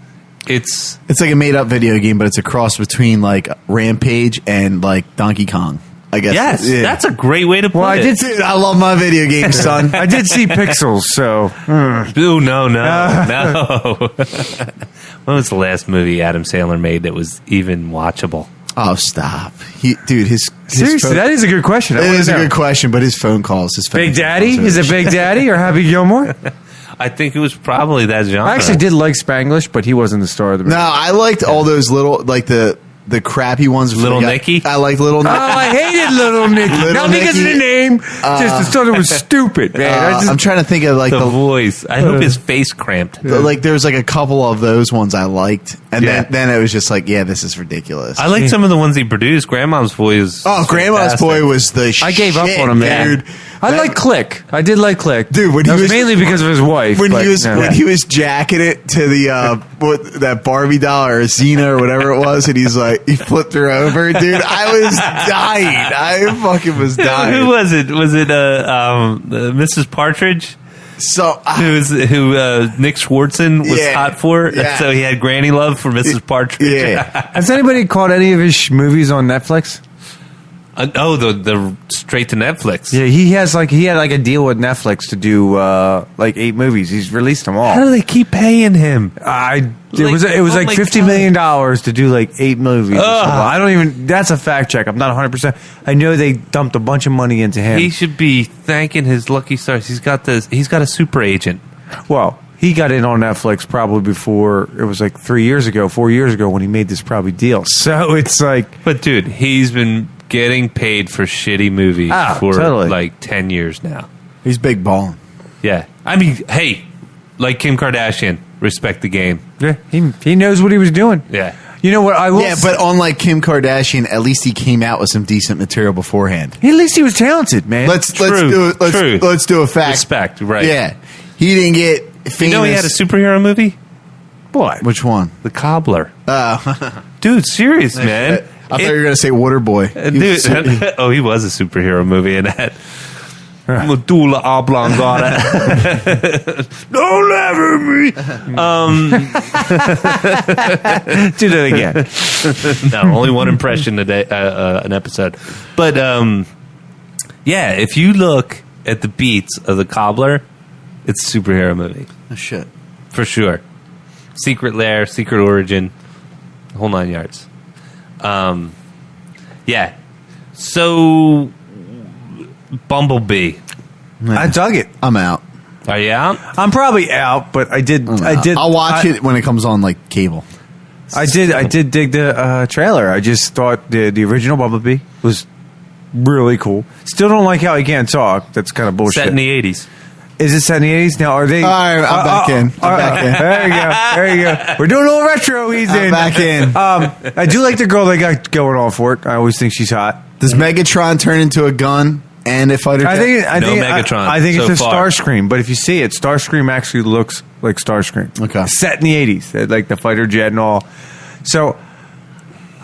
It's like a made up video game, but it's a cross between like Rampage and like Donkey Kong. I guess. Yes, that's a great way to put it. Dude, I love my video games, son. I did see Pixels, so. Ooh, no. When was the last movie Adam Sandler made that was even watchable? Oh, stop. His seriously, phone, that is a good question. It is a good question, but his phone calls. Big Daddy? Is it Big Daddy or Happy Gilmore? I think it was probably that genre. I actually did like Spanglish, but he wasn't the star of the movie. No, I liked all those little, like the crappy ones. Little Nicky? I liked Little Nicky. Oh, I hated Little Nicky. Not because of the name. Just thought it was stupid, man. I'm trying to think of like the voice. I hope his face cramped. Like there was like a couple of those ones I liked, and then it was just like, yeah, this is ridiculous. I liked some of the ones he produced. Grandma's Boy is Grandma's Boy was the shit. I gave up on him, man. Dude. I like Click. I did like Click, dude. When that he was mainly because of his wife. When he was jacking it to the that Barbie doll or Xena or whatever it was, and he's like he flipped her over, dude. I was dying. I fucking was dying. Who was it? Was it Mrs. Partridge? So who Nick Swartzen was hot for? Yeah. So he had granny love for Mrs. Partridge. Yeah. Has anybody caught any of his movies on Netflix? The straight to Netflix. Yeah, he had like a deal with Netflix to do like 8 movies. He's released them all. How do they keep paying him? It was like $50 million to do like 8 movies. I don't even. That's a fact check. I'm not 100%. I know they dumped a bunch of money into him. He should be thanking his lucky stars. He's got a super agent. Well, he got in on Netflix probably before it was like 4 years ago when he made this probably deal. So it's like, but dude, he's been getting paid for shitty movies for like 10 years now. He's big balling. Yeah. I mean, hey, like Kim Kardashian, respect the game. Yeah, he knows what he was doing. Yeah. You know what I will? Yeah, but unlike Kim Kardashian, at least he came out with some decent material beforehand. At least he was talented, man. Let's do a fact. Respect, right? Yeah, he didn't get famous. You know he had a superhero movie. What? Which one? The Cobbler. Dude, serious, man. I thought you were going to say Waterboy. Dude, he was a superhero movie in that. Medulla oblongata. Don't laugh at me. Do that again. No, only one impression a day, an episode. But yeah, if you look at the beats of The Cobbler, it's a superhero movie. Oh, shit. For sure. Secret Lair, Secret Origin, the whole 9 yards. Yeah. So, Bumblebee. I dug it. I'm out. Are you out? I'm probably out, but I did. I'll watch it when it comes on like cable. I did dig the trailer. I just thought the original Bumblebee was really cool. Still don't like how he can't talk. That's kind of bullshit. Set in the 80s. Is it set in the 80s? Now, are they... All right, I'm back in. There you go. We're doing a little retro. He's in. Back in. I do like the girl they got going on for it. I always think she's hot. Does Megatron turn into a gun and a fighter jet? I think Megatron. I think so it's a far. Starscream, but if you see it, Starscream actually looks like Starscream. Okay. Set in the 80s, like the fighter jet and all. So,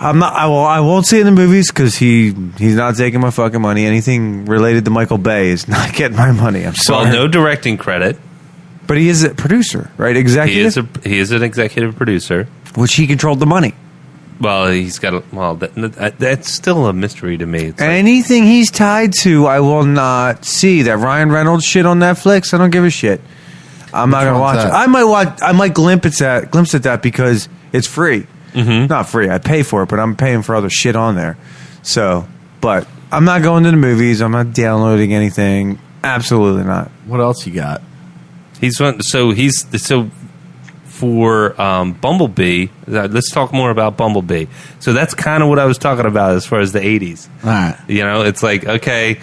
I'm not. I won't see it in the movies because he's not taking my fucking money. Anything related to Michael Bay is not getting my money. I'm sorry. Well, no directing credit. But he is a producer, right? Executive. He is an executive producer. Which he controlled the money. Well, he's got a... Well, that's still a mystery to me. It's like, Anything he's tied to, I will not see. That Ryan Reynolds shit on Netflix, I don't give a shit. I'm not going to watch it. I might glimpse at that because it's free. Mm-hmm. Not free. I pay for it, but I'm paying for other shit on there. So, but I'm not going to the movies. I'm not downloading anything. Absolutely not. What else you got? For Bumblebee, let's talk more about Bumblebee. So that's kind of what I was talking about as far as the 80s. All right. You know, it's like, okay,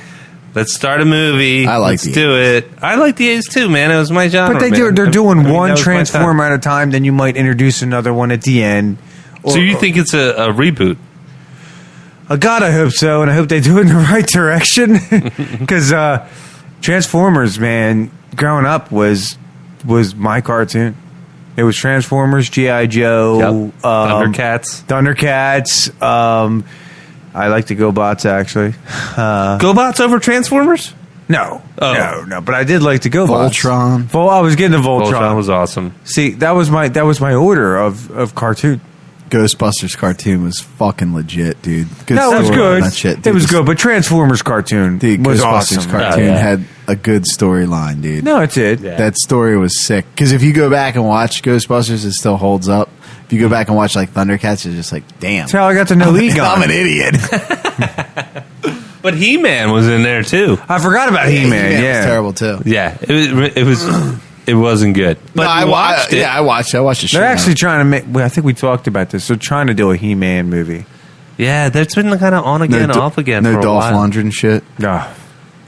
let's start a movie. Let's do it. I like the 80s too, man. It was my genre. But they're doing one Transformer at a time, then you might introduce another one at the end. So you think it's a reboot? God, I hope so, and I hope they do it in the right direction. Because Transformers, man, growing up was my cartoon. It was Transformers, G.I. Joe, Thundercats. I like the GoBots, actually. GoBots over Transformers? No. Oh. No. But I did like the GoBots. Voltron. I was getting the Voltron. Voltron was awesome. See, that was my order of cartoon. Ghostbusters cartoon was fucking legit, dude. No, it was story on good. That shit, dude. It was good, but Transformers cartoon was Ghostbusters awesome. cartoon had a good storyline, dude. No, it did. Yeah. That story was sick. Because if you go back and watch Ghostbusters, it still holds up. If you go back and watch like Thundercats, it's just like, damn. That's how I got to know Egon. I'm an idiot. But He-Man was in there too. I forgot about He-Man. He-Man Yeah, was terrible too. Yeah, it wasn't good. But No, I watched it. Yeah, I watched the shit. They're actually out of trying to make. Well, I think we talked about this. They're trying to do a He-Man movie. Yeah, that's been kind of on it. again, off again. No for a Dolph while. Lundgren shit. No,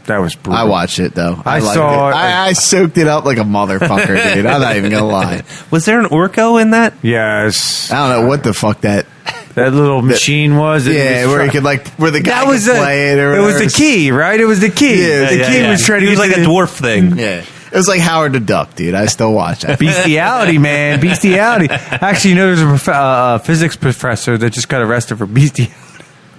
that was brutal. I watched it though. I liked saw it. it. I soaked it up like a motherfucker, dude. I'm not even gonna lie. Was there an Orko in that? Yes, I don't know what the fuck that. that little machine was. Yeah, where he could where the guy That was could play it or It was whatever. the key, right? It was the key. Yeah, the key was trying to He was get like to a the- dwarf thing. Yeah, it was like Howard the Duck, dude. I still watch that. Bestiality, man, bestiality. Actually, you know, there's a physics professor that just got arrested for bestiality.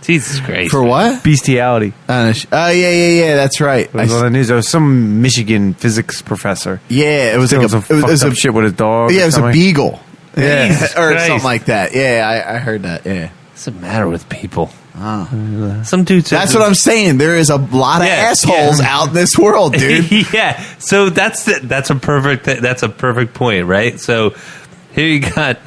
Jesus Christ. For what? Bestiality. Oh yeah. That's right. It was on the news. There was some Michigan physics professor. Yeah, it was There like was a fucked up shit with his dog. Yeah, or it was a something. beagle. Yeah. Jesus or Christ. something like that. Yeah, I heard that. Yeah. What's the matter with people? Some dude said That's what I'm saying. There is a lot of Yeah, assholes out in this world, dude. yeah. So that's a perfect point, right? So here you got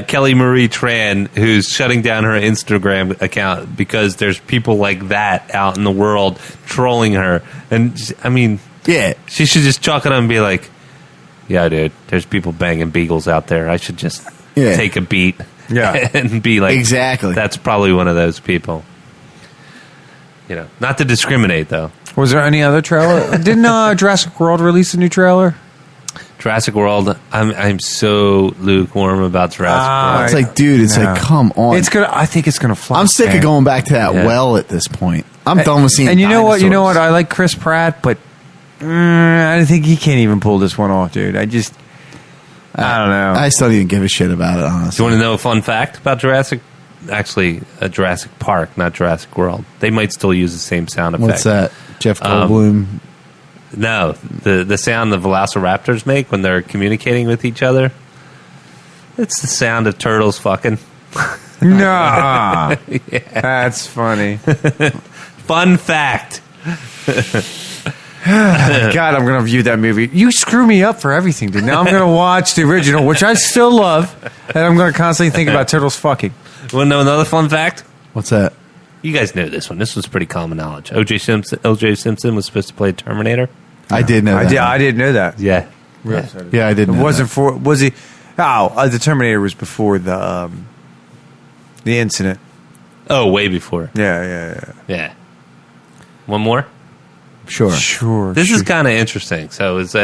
Kelly Marie Tran, who's shutting down her Instagram account because there's people like that out in the world trolling her. And I mean, Yeah. she should just chalk it up and be like, "Yeah, dude, there's people banging beagles out there. I should just take a beat." Yeah. And be like, Exactly. That's probably one of those people. You know, not to discriminate though. Was there any other trailer? Didn't Jurassic World release a new trailer? Jurassic World. I'm so lukewarm about Jurassic World. It's like, dude, it's like, come on. I think it's gonna fly. I'm sick of going back to that Yeah. well at this point. I'm done with seeing And you know what? You know what? dinosaurs. I like Chris Pratt, but I think he can't even pull this one off, dude. I don't know. I still don't even give a shit about it, Do honestly. you want to know a fun fact about Jurassic? Actually, Jurassic Park, not Jurassic World. They might still use the same sound effect. What's that? Jeff Goldblum. No, the sound the velociraptors make when they're communicating with each other. It's the sound of turtles fucking. Nah. That's funny. Fun fact. God, I'm going to view that movie. You screw me up for everything, dude. Now I'm going to watch the original, which I still love, and I'm going to constantly think about turtles fucking. Want to know another fun fact? What's that? You guys know this one. This was pretty common knowledge. O.J. Simpson was supposed to play Terminator. I did know that. I didn't know that. Yeah. Yeah, I did It know wasn't for. Was he? Oh, the Terminator was before the incident. Oh, way before. Yeah. Yeah. One more? that. Sure. Sure. This is kind of interesting. So it's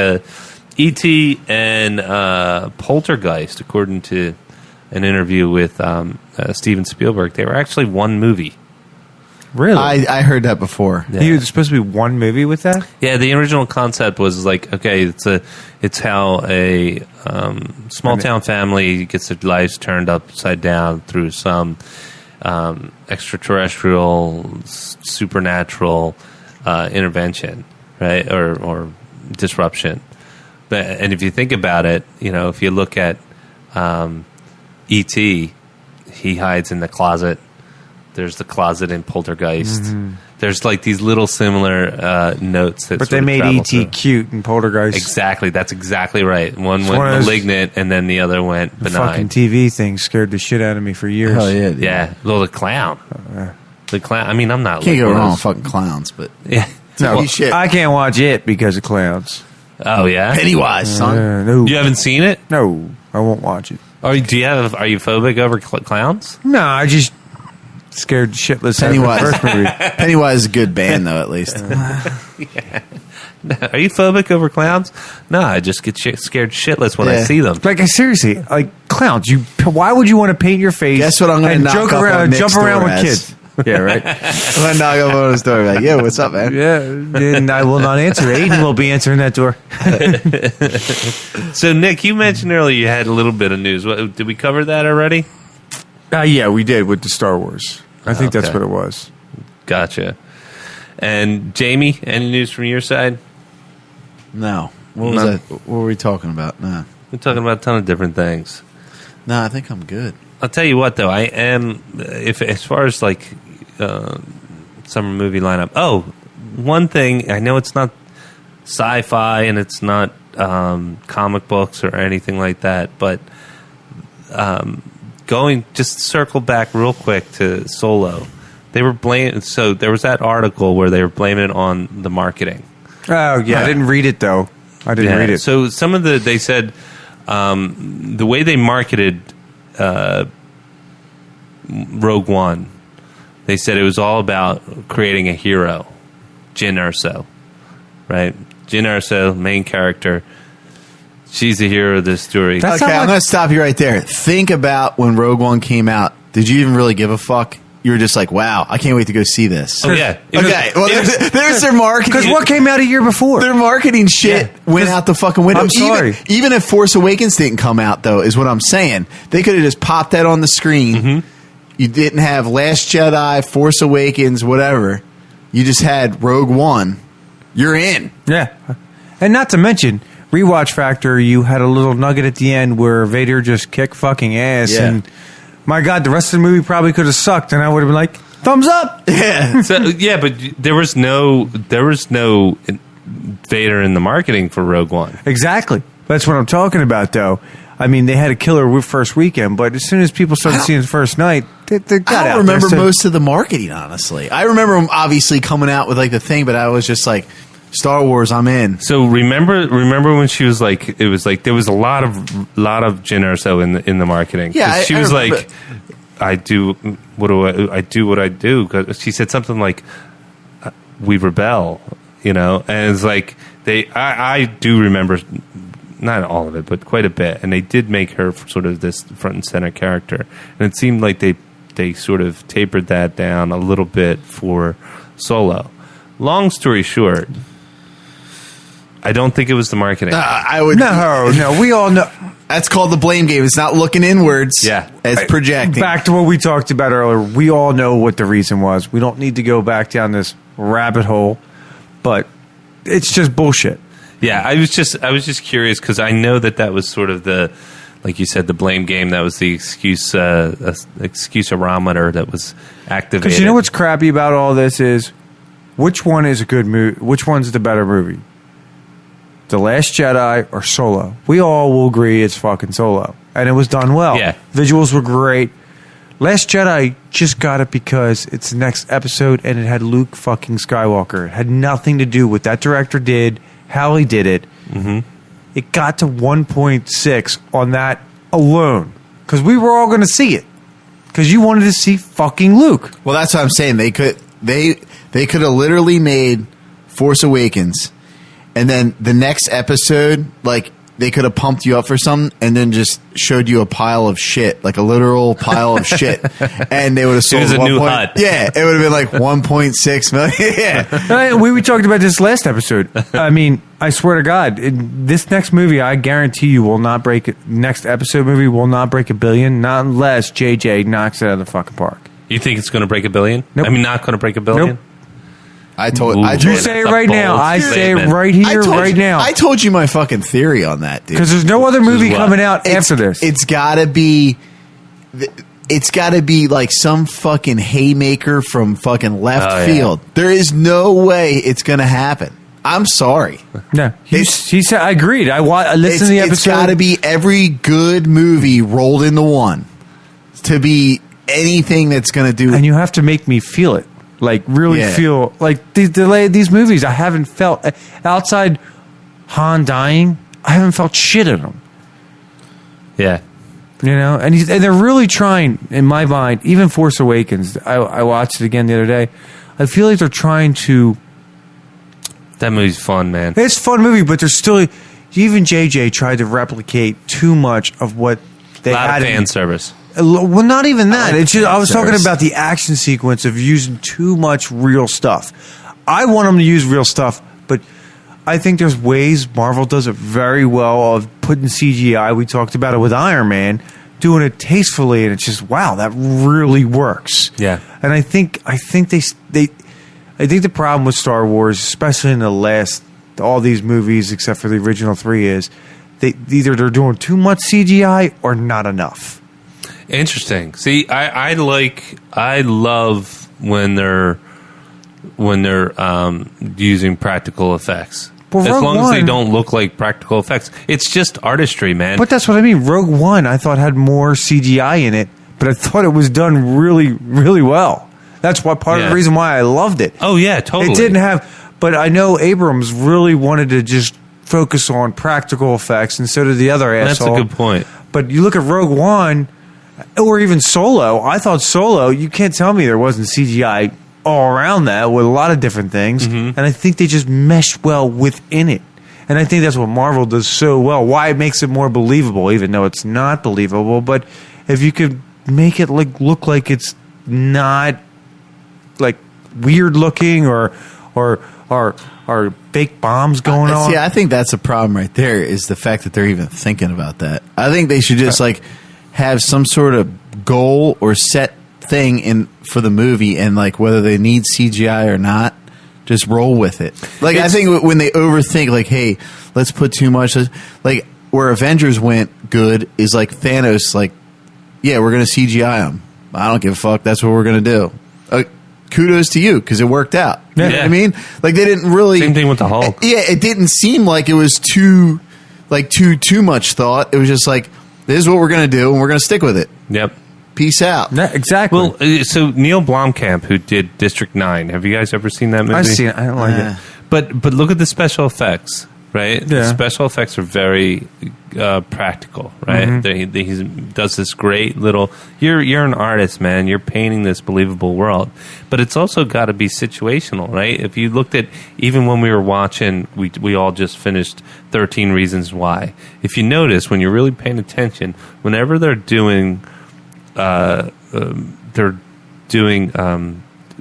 E.T. and Poltergeist, according to an interview with Steven Spielberg. They were actually one movie. Really? I heard that before. Yeah. He was supposed to be one movie with that? Yeah, the original concept was like, okay, it's how a small town family gets their lives turned upside down through some extraterrestrial, supernatural intervention, right, or disruption. And if you think about it, if you look at E.T., he hides in the closet. There's the closet in Poltergeist. Mm-hmm. There's like these little similar notes that. But sort they of made travel E.T. through. cute and Poltergeist. Exactly, that's exactly right. One It's went one of those- malignant, and then the other went The benign. fucking TV thing scared the shit out of me for years. Hell yeah, dude. Yeah, well, the clown. The clown. I mean, I'm not. Can't like go one of wrong those- with fucking clowns, but Yeah. no Well, shit. I can't watch it because of clowns. Oh yeah. Pennywise, son. No. You haven't seen it? No, I won't watch it. Or do you have? Are you phobic over clowns? No, I just scared shitless out of Pennywise. the first movie. Pennywise is a good band, though, at least. Are you phobic over clowns? No, I just get scared shitless when I Yeah. see them. Like, seriously, like clowns. Why would you want to paint your face? Guess what I'm gonna and knock joke up around, on Nick's jump around door with as? kids? Yeah, right. I'm going to knock up on his door. Like, yo, what's up, man? Yeah, then I will not answer. Aiden will be answering that door. So, Nick, you mentioned earlier you had a little bit of news. What, did we cover that already? Yeah, we did with the Star Wars. I think that's Okay. what it was. Gotcha. And Jamie, any news from your side? No. What was No. that? What were we talking about? No. We're talking about a ton of different things. No, I think I'm good. I'll tell you what, though, I am, if as far as like summer movie lineup. Oh, one thing, I know it's not sci-fi and it's not comic books or anything like that, but just circle back real quick to Solo. They were so there was that article where they were blaming it on the marketing. Oh, yeah. I didn't read it, though. I didn't read it. So some of they said the way they marketed Rogue One, they said it was all about creating a hero, Jyn Erso, right? Jyn Erso, main character. She's the hero of this story. That's okay, not I'm like- going to stop you right there. Think about when Rogue One came out. Did you even really give a fuck? You were just like, wow, I can't wait to go see this. Oh, yeah. It was- Okay, well, it was- there's their marketing. Because what came out a year before? Their marketing shit went out the fucking window. I'm sorry. Even if Force Awakens didn't come out, though, is what I'm saying. They could have just popped that on the screen. Mm-hmm. You didn't have Last Jedi, Force Awakens, whatever. You just had Rogue One. You're in. Yeah. And not to mention, rewatch factor, you had a little nugget at the end where Vader just kicked fucking ass. Yeah. And my God, the rest of the movie probably could have sucked, and I would have been like, thumbs up. Yeah. So, yeah, but there was no Vader in the marketing for Rogue One. Exactly. That's what I'm talking about, though. I mean, they had a killer first weekend, but as soon as people started seeing it first night, they got I out don't there. remember So- most of the marketing, honestly. I remember them obviously coming out with like the thing, but I was just like, Star Wars, I'm in. So remember when she was like, it was like there was a lot of Jyn Erso in the marketing. 'Cause Yeah, she I was remember. like, I do what I do. 'Cause she said something like, "We rebel," and it's like I do remember. Not all of it, but quite a bit. And they did make her sort of this front and center character. And it seemed like they sort of tapered that down a little bit for Solo. Long story short, I don't think it was the marketing. I would. No, we all know. That's called the blame game. It's not looking inwards. Yeah. It's projecting. Back to what we talked about earlier, we all know what the reason was. We don't need to go back down this rabbit hole, but it's just bullshit. Yeah, I was just curious because I know that was sort of the, like you said, the blame game. That was the excuseometer that was activated. Because you know what's crappy about all this is, which one is a good movie? Which one's the better movie? The Last Jedi or Solo? We all will agree it's fucking Solo, and it was done well. Yeah. Visuals were great. Last Jedi just got it because it's the next episode, and it had Luke fucking Skywalker. It had nothing to do with what that director did, how he did it. Mm-hmm. It got to 1.6 on that alone because we were all going to see it because you wanted to see fucking Luke. Well, that's what I'm saying. They could have literally made Force Awakens, and then the next episode, like they could have pumped you up for something and then just showed you a pile of shit, like a literal pile of shit, and they would have sold Here's a new hut. Yeah, it would have been like 1.6 million. Yeah, We talked about this last episode. I mean, I swear to God, this next movie, I guarantee you, will not break it. Next episode movie will not break $1 billion, not unless JJ knocks it out of the fucking park. You think it's going to break $1 billion? Nope. I mean, not going to break $1 billion? Nope. I told Ooh. you You say it That's a right now. bold I say it statement. right here, right now. I told you my fucking theory on that, dude. Because there's no other movie what? coming out after this. It's gotta be. It's gotta be like some fucking haymaker from fucking left Oh, yeah. field. There is no way it's gonna happen. I'm sorry. No, he said. I agreed. I listened to the episode. It's gotta be every good movie rolled into one to be anything that's gonna do. and you have to make me feel it, like really Yeah. feel like these movies. I haven't felt outside Han dying. I haven't felt shit in them. Yeah. You know, and they're really trying. In my mind, even Force Awakens. I watched it again the other day. I feel like they're trying to. That movie's fun, man. It's a fun movie, but there's still even JJ tried to replicate too much of what they A lot had of in- fan service. Well, not even that. like It's just, I was fan talking service. about the action sequence of using too much real stuff. I want them to use real stuff, but I think there's ways Marvel does it very well of putting CGI. We talked about it with Iron Man, doing it tastefully, and it's just wow, that really works. Yeah. And I think I think the problem with Star Wars, especially in the last all these movies except for the original 3, is they're doing too much CGI or not enough. Interesting. See, I love when they're using practical effects. Well, as Rogue long as they One- don't look like practical effects. It's just artistry, man. But that's what I mean. Rogue One, I thought had more CGI in it, but I thought it was done really, really well. That's what part of Yeah. the reason why I loved it. Oh, yeah, totally. It didn't have, but I know Abrams really wanted to just focus on practical effects, and so did the other That's asshole. a good point. But you look at Rogue One, or even Solo. I thought Solo. You can't tell me there wasn't CGI all around that with a lot of different things, Mm-hmm. and I think they just meshed well within it. And I think that's what Marvel does so well. Why it makes it more believable, even though it's not believable. But if you could make it look like it's not like weird looking or fake bombs going on. See, I think that's a problem right there. Is the fact that they're even thinking about that. I think they should just like have some sort of goal or set thing in for the movie, and like whether they need CGI or not, just roll with it. Like I think when they overthink, like, hey, let's put too much. Like where Avengers went good is like Thanos. Like, yeah, we're gonna CGI him. I don't give a fuck. That's what we're gonna do. Kudos to you because it worked out. You know what I mean? Like they didn't really. Same thing with the Hulk. Yeah, it didn't seem like it was too much thought. It was just like, this is what we're gonna do, and we're gonna stick with it. Yep. Peace out. Yeah, exactly. Well, so Neil Blomkamp, who did District 9, have you guys ever seen that movie? I've seen it. I don't like it. But look at the special effects, right? The Yeah. special effects are very practical, right? Mm-hmm. He does this great little. You're an artist, man. You're painting this believable world, but it's also got to be situational, right? If you looked at even when we were watching, we all just finished 13 Reasons Why. If you notice, when you're really paying attention, whenever they're doing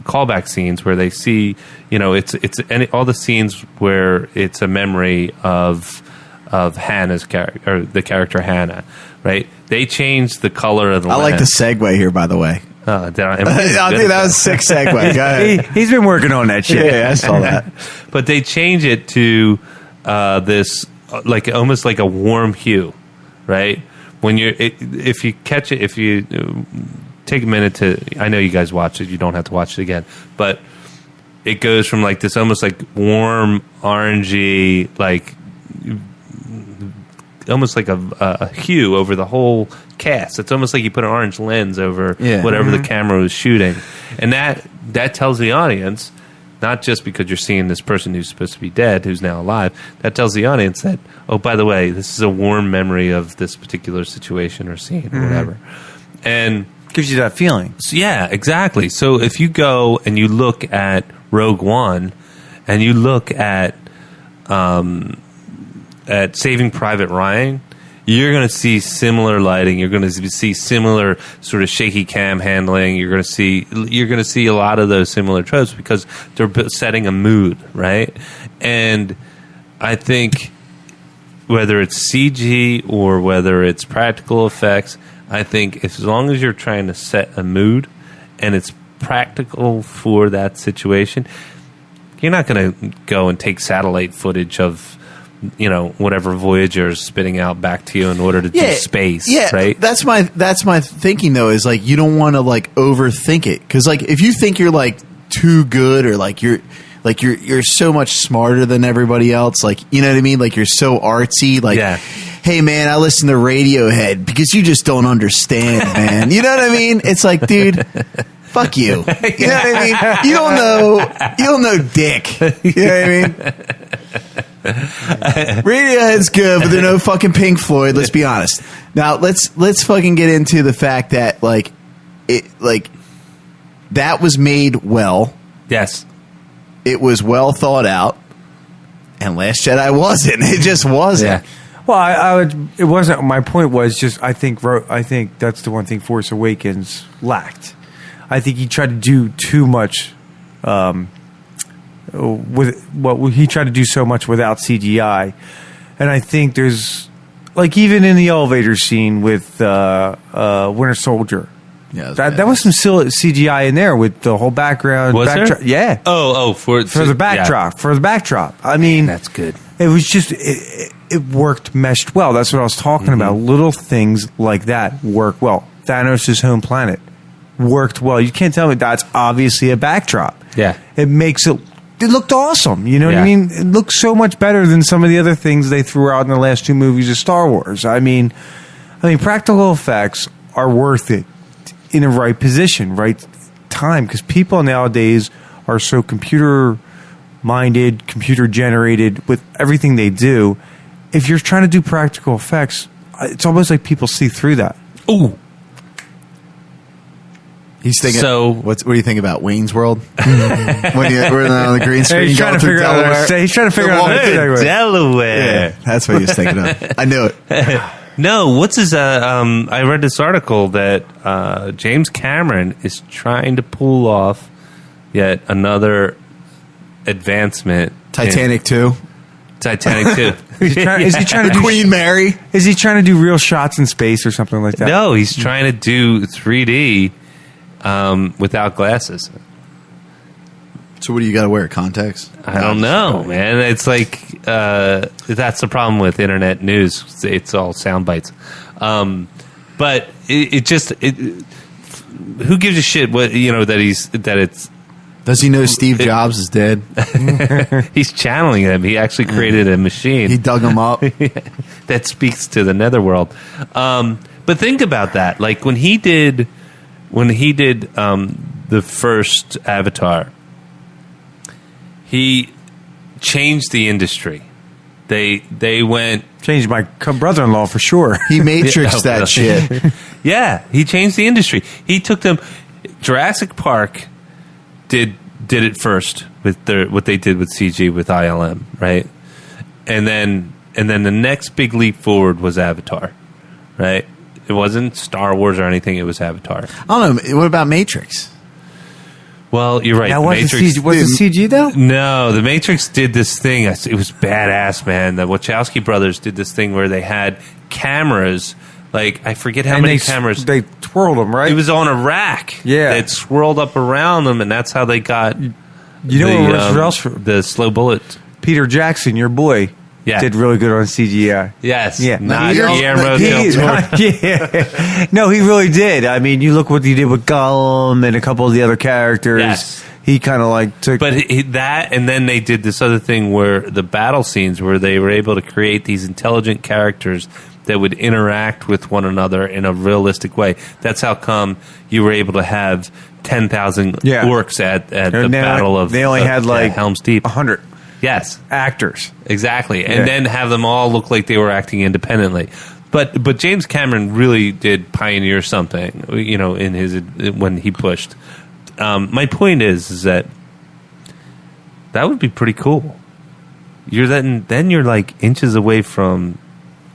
callback scenes where they see, it's all the scenes where it's a memory of Hannah's character, or the character Hannah, right? They change the color of the I like the lens. segue here, by the way. I I think that was a sick segue. Go ahead. He's been working on that shit. Yeah, I saw that. But they change it to this like almost like a warm hue, right? When if you catch it, if you take a minute to, I know you guys watch it, you don't have to watch it again, but it goes from like this almost like warm orangey, like almost like a hue over the whole cast. It's almost like you put an orange lens over whatever the camera was shooting, and that tells the audience, not just because you're seeing this person who's supposed to be dead, who's now alive, that tells the audience that, oh, by the way, this is a warm memory of this particular situation or scene or whatever. And Gives you that feeling. so, yeah, exactly. So if you go and you look at Rogue One and you look at at Saving Private Ryan, you're going to see similar lighting. You're going to see similar sort of shaky cam handling. You're going to see a lot of those similar tropes because they're setting a mood, right? And I think whether it's CG or whether it's practical effects, I think as long as you're trying to set a mood and it's practical for that situation, you're not going to go and take satellite footage of, you know, whatever Voyager is spitting out back to you in order to do space, right? That's my thinking though, is like you don't want to like overthink it, because like if you think you're like too good or like you're so much smarter than everybody else, like, you know what I mean, like you're so artsy, like, hey man, I listen to Radiohead because you just don't understand, man. You know what I mean? It's like, dude, fuck you. You know what I mean? You don't know dick. You know what I mean? Radiohead's good, but they're no fucking Pink Floyd. Let's be honest. Now let's fucking get into the fact that like that was made well. Yes, it was well thought out, and Last Jedi wasn't. It just wasn't. Yeah. Well, I would. It wasn't. My point was just. I think that's the one thing Force Awakens lacked. I think he tried to do too much. He tried to do so much without CGI, and I think there's like even in the elevator scene with Winter Soldier, that was some silly CGI in there with the whole background. Was there? Yeah. For the backdrop. Yeah. For the backdrop. I mean, that's good. It was just it worked, meshed well. That's what I was talking about. Little things like that work well. Thanos' home planet worked well. You can't tell me that's obviously a backdrop. Yeah, it makes it. It looked awesome. You know what I mean? It looked so much better than some of the other things they threw out in the last two movies of Star Wars. I mean, practical effects are worth it in the right position, right time, because people nowadays are so computer-minded, computer-generated with everything they do. If you're trying to do practical effects, it's almost like people see through that. Ooh. He's thinking. So, what do you think about Wayne's World? When we're on the green screen, he's trying to figure out. He's trying to figure out Delaware. Yeah, that's what he was thinking of. I knew it. No, what's his? I read this article that James Cameron is trying to pull off yet another advancement. Titanic 2. Titanic 2. Is he trying to do Queen Mary? Is he trying to do real shots in space or something like that? No, he's trying to do 3D. Without glasses. So what do you got to wear? Contacts? I don't know, man. It's like that's the problem with internet news. It's all sound bites. But it just who gives a shit? What that it's. Does he know Steve Jobs is dead? He's channeling him. He actually created a machine. He dug him up. That speaks to the netherworld. But think about that. Like when he did the first Avatar, he changed the industry. They went changed my brother-in-law for sure. He matrixed that shit. Yeah, he changed the industry. He took them. Jurassic Park did it first with what they did with CG with ILM, right? And then the next big leap forward was Avatar, right? It wasn't Star Wars or anything. It was Avatar. I don't know. What about Matrix? Well, you're right. That was it CG though? No, the Matrix did this thing. It was badass, man. The Wachowski brothers did this thing where they had cameras. Like, I forget how many cameras. They twirled them, right? It was on a rack. Yeah. It swirled up around them, and that's how they got the slow bullet. Peter Jackson, your boy. Yeah. Did really good on CGI. Yes. Yeah. Not Guillermo del Toro. Yeah. No, he really did. I mean, you look what he did with Gollum and a couple of the other characters. Yes. He kind of like took... But that, and then they did this other thing where the battle scenes where they were able to create these intelligent characters that would interact with one another in a realistic way. That's how come you were able to have 10,000 orcs at the Battle of They only had like Helm's Deep. 100. Yes. Actors. Exactly. And then have them all look like they were acting independently. But James Cameron really did pioneer something, in his when he pushed. My point is that would be pretty cool. then you're like inches away from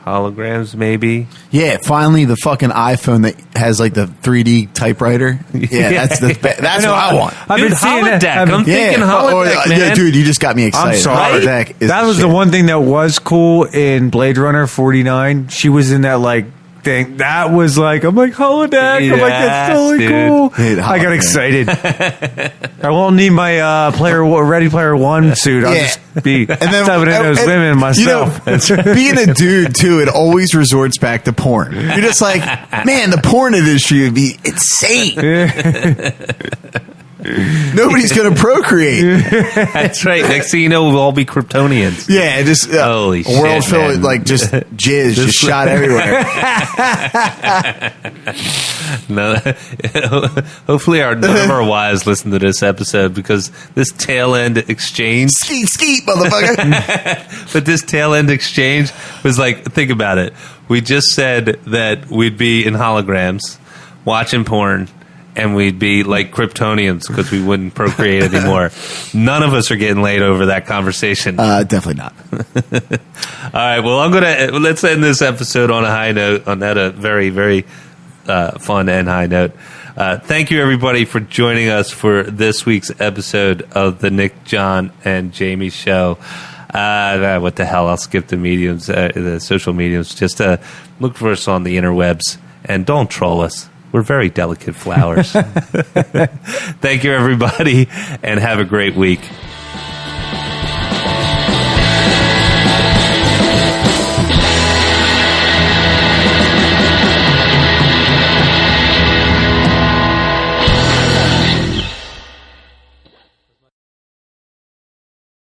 holograms, maybe. Yeah, finally the fucking iPhone that has like the 3D typewriter. Yeah, that's what I want. I've Dude, been seeing holodeck. that. I'm thinking holodeck, man. Yeah, dude, you just got me excited. I'm sorry. Holodeck is That was shit. the one thing that was cool in Blade Runner 49. She was in that like thing. That was like, I'm like, holodeck. I'm like, that's Yes, totally dude. cool. Dude, I got holodeck. excited. I won't need my Ready Player One suit. I'll Yeah. just be And then stepping in those women myself. You know, being a dude too, it always resorts back to porn. You're just like, man, the porn industry would be insane. Nobody's gonna procreate. That's right. Next thing you know, we'll all be Kryptonians. Yeah, just Holy a world shit, filled man. with like just jizz just shot everywhere. No, hopefully none of our wives listen to this episode, because this tail end exchange. Skeet skeet, motherfucker. But this tail end exchange was like, think about it. We just said that we'd be in holograms, watching porn, and we'd be like Kryptonians because we wouldn't procreate anymore. None of us are getting laid over that conversation. Definitely not. All right. Well, let's end this episode on a high note, on that a very, very fun and high note. Thank you, everybody, for joining us for this week's episode of the Nick, John, and Jamie Show. What the hell? I'll skip the mediums, the social mediums. Just look for us on the interwebs, and don't troll us. We're very delicate flowers. Thank you, everybody, and have a great week.